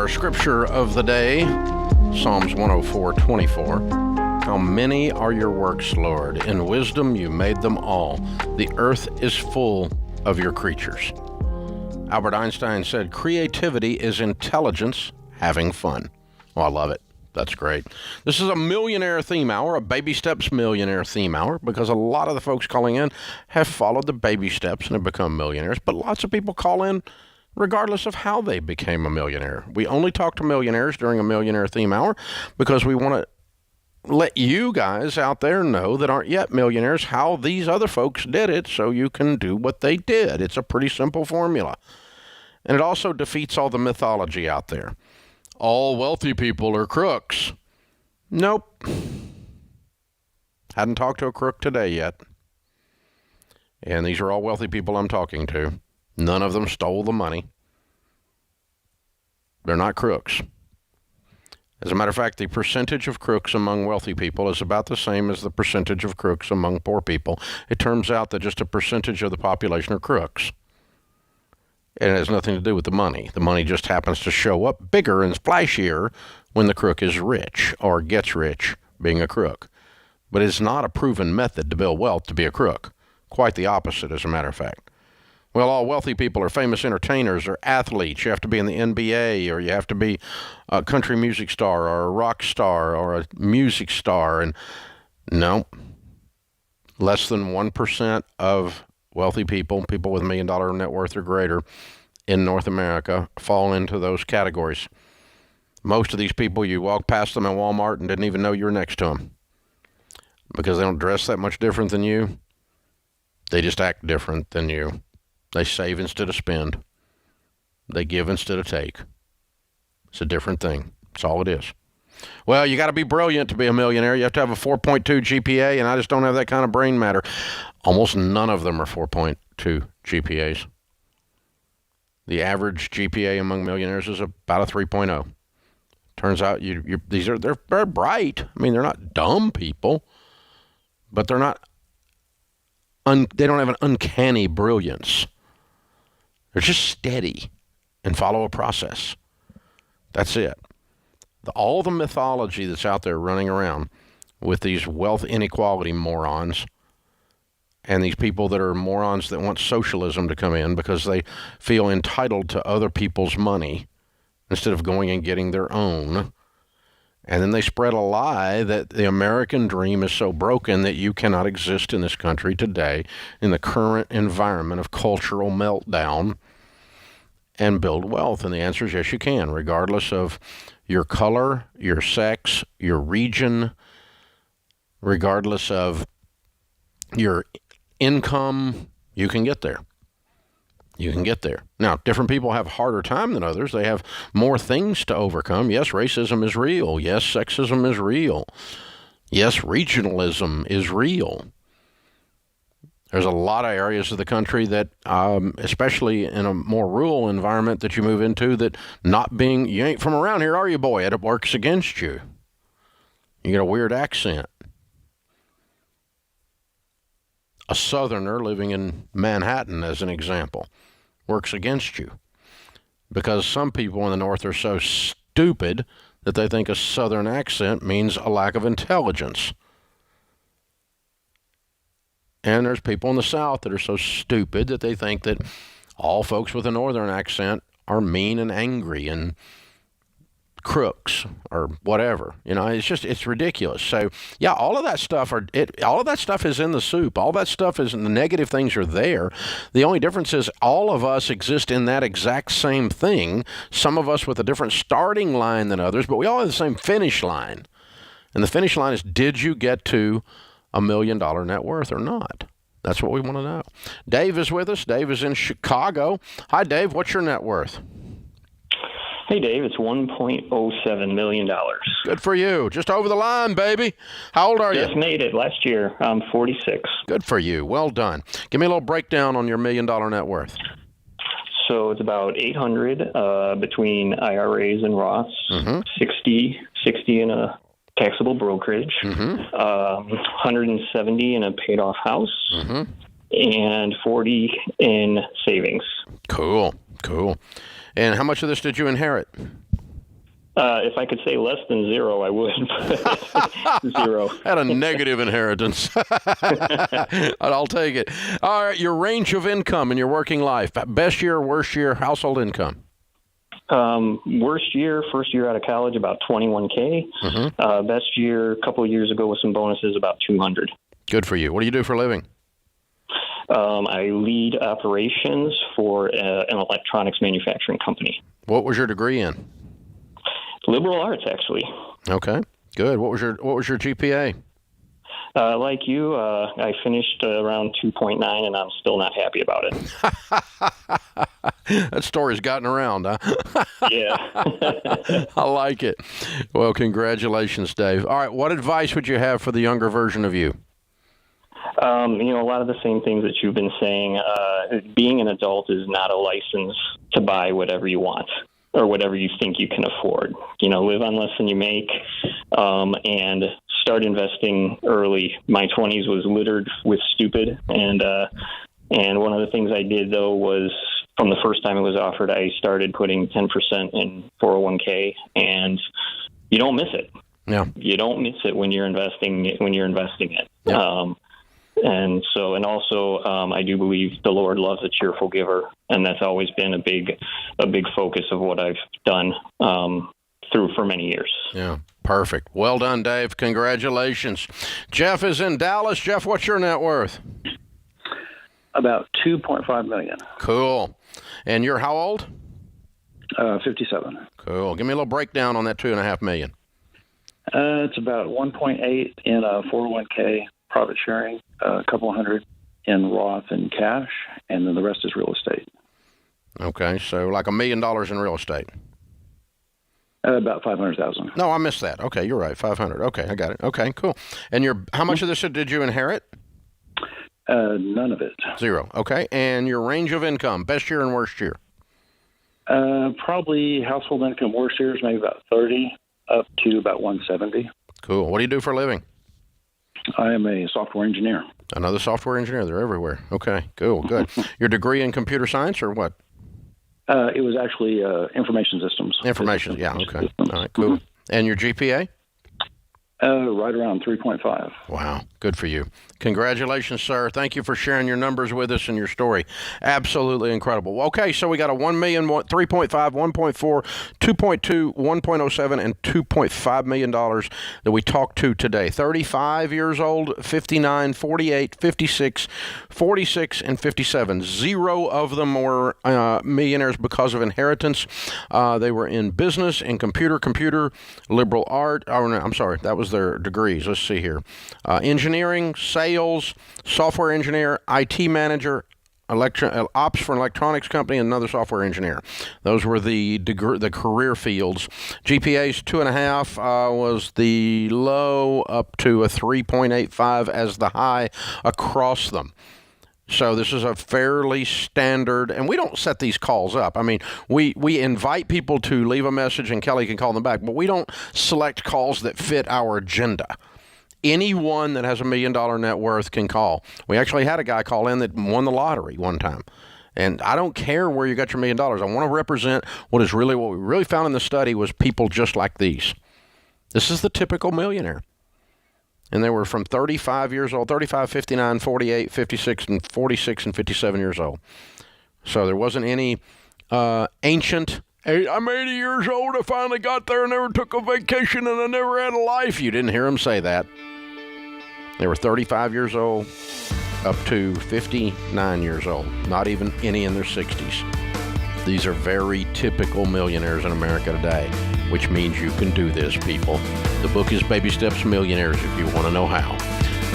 Scripture of the day, Psalms 104:24. How many are your works, Lord? In wisdom you made them all. The earth is full of your creatures. Albert Einstein said, creativity is intelligence having fun. Oh, I love it. That's great. This is a millionaire theme hour, a Baby Steps millionaire theme hour, because a lot of the folks calling in have followed the baby steps and have become millionaires. But lots of people call in regardless of how they became a millionaire. We only talk to millionaires during a millionaire theme hour because we want to let you guys out there know that aren't yet millionaires how these other folks did it so you can do what they did. It's a pretty simple formula. And it also defeats all the mythology out there. All wealthy people are crooks. Nope. Hadn't talked to a crook today yet. And these are all wealthy people I'm talking to. None of them stole the money. They're not crooks. As a matter of fact, the percentage of crooks among wealthy people is about the same as the percentage of crooks among poor people. It turns out that just a percentage of the population are crooks. And it has nothing to do with the money. The money just happens to show up bigger and splashier when the crook is rich or gets rich being a crook. But it's not a proven method to build wealth to be a crook. Quite the opposite, as a matter of fact. Well, all wealthy people are famous entertainers or athletes. You have to be in the NBA, or you have to be a country music star or a rock star or a music star. And no, less than 1% of wealthy people, people with $1 million net worth or greater in North America, fall into those categories. Most of these people, you walk past them at Walmart and didn't even know you were next to them because they don't dress that much different than you. They just act different than you. They save instead of spend. They give instead of take. It's a different thing. That's all it is. Well, you got to be brilliant to be a millionaire. You have to have a 4.2 GPA, and I just don't have that kind of brain matter. Almost none of them are 4.2 GPAs. The average GPA among millionaires is about a 3.0. Turns out they're bright. I mean, they're not dumb people, but they're not. They don't have an uncanny brilliance. They're just steady and follow a process. That's it. All the mythology that's out there running around with these wealth inequality morons and these people that are morons that want socialism to come in because they feel entitled to other people's money instead of going and getting their own. And then they spread a lie that the American dream is so broken that you cannot exist in this country today in the current environment of cultural meltdown and build wealth. And the answer is yes, you can, regardless of your color, your sex, your region, regardless of your income, you can get there. You can get there. Now, different people have harder time than others. They have more things to overcome. Yes, racism is real. Yes, sexism is real. Yes, regionalism is real. There's a lot of areas of the country that, especially in a more rural environment that you move into, that you ain't from around here, are you, boy? It works against you. You get a weird accent. A Southerner living in Manhattan, as an example, works against you because some people in the North are so stupid that they think a Southern accent means a lack of intelligence. And there's people in the South that are so stupid that they think that all folks with a Northern accent are mean and angry and crooks or whatever. It's ridiculous. So yeah, all of that stuff is in the soup. All that stuff is, the negative things are there. The only difference is all of us exist in that exact same thing. Some of us with a different starting line than others, but we all have the same finish line. And the finish line is, did you get to $1 million net worth or not? That's what we want to know. Dave is with us. Dave is in Chicago. Hi, Dave. What's your net worth? Hey, Dave, it's $1.07 million. Good for you. Just over the line, baby. How old are you? Just made it last year. I'm 46. Good for you. Well done. Give me a little breakdown on your $1 million net worth. So it's about 800 between IRAs and Roths, 60 in a taxable brokerage, 170 in a paid-off house, and 40 in savings. Cool. And how much of this did you inherit? If I could say less than zero, I would. Zero. Had a negative inheritance. I'll take it. All right, your range of income in your working life. Best year, worst year, household income. Worst year, first year out of college, about $21K. Best year, a couple of years ago with some bonuses, about $200. Good for you. What do you do for a living? I lead operations for an electronics manufacturing company. What was your degree in? Liberal arts, actually. Okay, good. What was your GPA? Like you, I finished around 2.9, and I'm still not happy about it. That story's gotten around, huh? Yeah. I like it. Well, congratulations, Dave. All right, what advice would you have for the younger version of you? A lot of the same things that you've been saying. Being an adult is not a license to buy whatever you want or whatever you think you can afford. Live on less than you make, and start investing early. My 20s was littered with stupid, and one of the things I did, though, was from the first time it was offered, I started putting 10% in 401k, and you don't miss it. Yeah. You don't miss it when you're investing it. Yeah. And also, I do believe the Lord loves a cheerful giver, and that's always been a big focus of what I've done for many years. Yeah, perfect. Well done, Dave. Congratulations. Jeff is in Dallas. Jeff, what's your net worth? About $2.5 million. Cool. And you're how old? 57. Cool. Give me a little breakdown on that $2.5 million. It's about 1.8 in a 401k, profit sharing, a couple hundred in Roth and cash, and then the rest is real estate. Okay, so like $1 million in real estate. About 500,000. No, I missed that. Okay, you're right. 500. Okay, I got it. Okay, cool. And how much of this did you inherit? None of it. Zero. Okay, and your range of income, best year and worst year? Probably household income worst years, maybe about 30 up to about 170. Cool. What do you do for a living? I am a software engineer. Another software engineer. They're everywhere. Okay, cool, good. Your degree in computer science or what? It was actually information systems. Information, yeah, okay. All right, cool. And your GPA? Right around 3.5. Wow, good for you. Congratulations, sir. Thank you for sharing your numbers with us and your story. Absolutely incredible. Okay, so we got a 1 million, 3.5, 1.4, 2.2, 1.07, and $2.5 million that we talked to today. 35 years old, 59, 48, 56, 46, and 57. Zero of them were millionaires because of inheritance. They were in business, in computer, liberal art. Oh, no, I'm sorry, that was their degrees. Let's see here. Engineering, sales, software engineer, IT manager, ops for an electronics company, and another software engineer. Those were the career fields. GPA's 2.5 was the low, up to a 3.85 as the high across them. So this is a fairly standard, and we don't set these calls up. I mean, we invite people to leave a message, and Kelly can call them back, but we don't select calls that fit our agenda. Anyone that has $1 million net worth can call. We actually had a guy call in that won the lottery one time. And I don't care where you got your $1 million. I want to represent what we really found in the study was people just like these. This is the typical millionaire. And they were from 35 years old, 35, 59, 48, 56, and 46 and 57 years old. So there wasn't any ancient, hey, I'm 80 years old, I finally got there and never took a vacation and I never had a life. You didn't hear them say that. They were 35 years old up to 59 years old, not even any in their 60s. These are very typical millionaires in America today, which means you can do this, people. The book is Baby Steps Millionaires if you want to know how.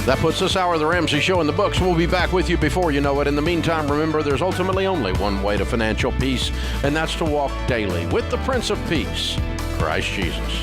That puts this hour of The Ramsey Show in the books. We'll be back with you before you know it. In the meantime, remember, there's ultimately only one way to financial peace, and that's to walk daily with the Prince of Peace, Christ Jesus.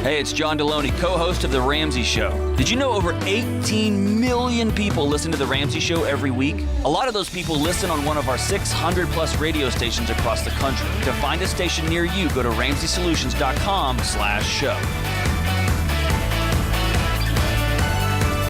Hey, it's John Deloney, co-host of The Ramsey Show. Did you know over 18 million people listen to The Ramsey Show every week? A lot of those people listen on one of our 600-plus radio stations across the country. To find a station near you, go to RamseySolutions.com/show.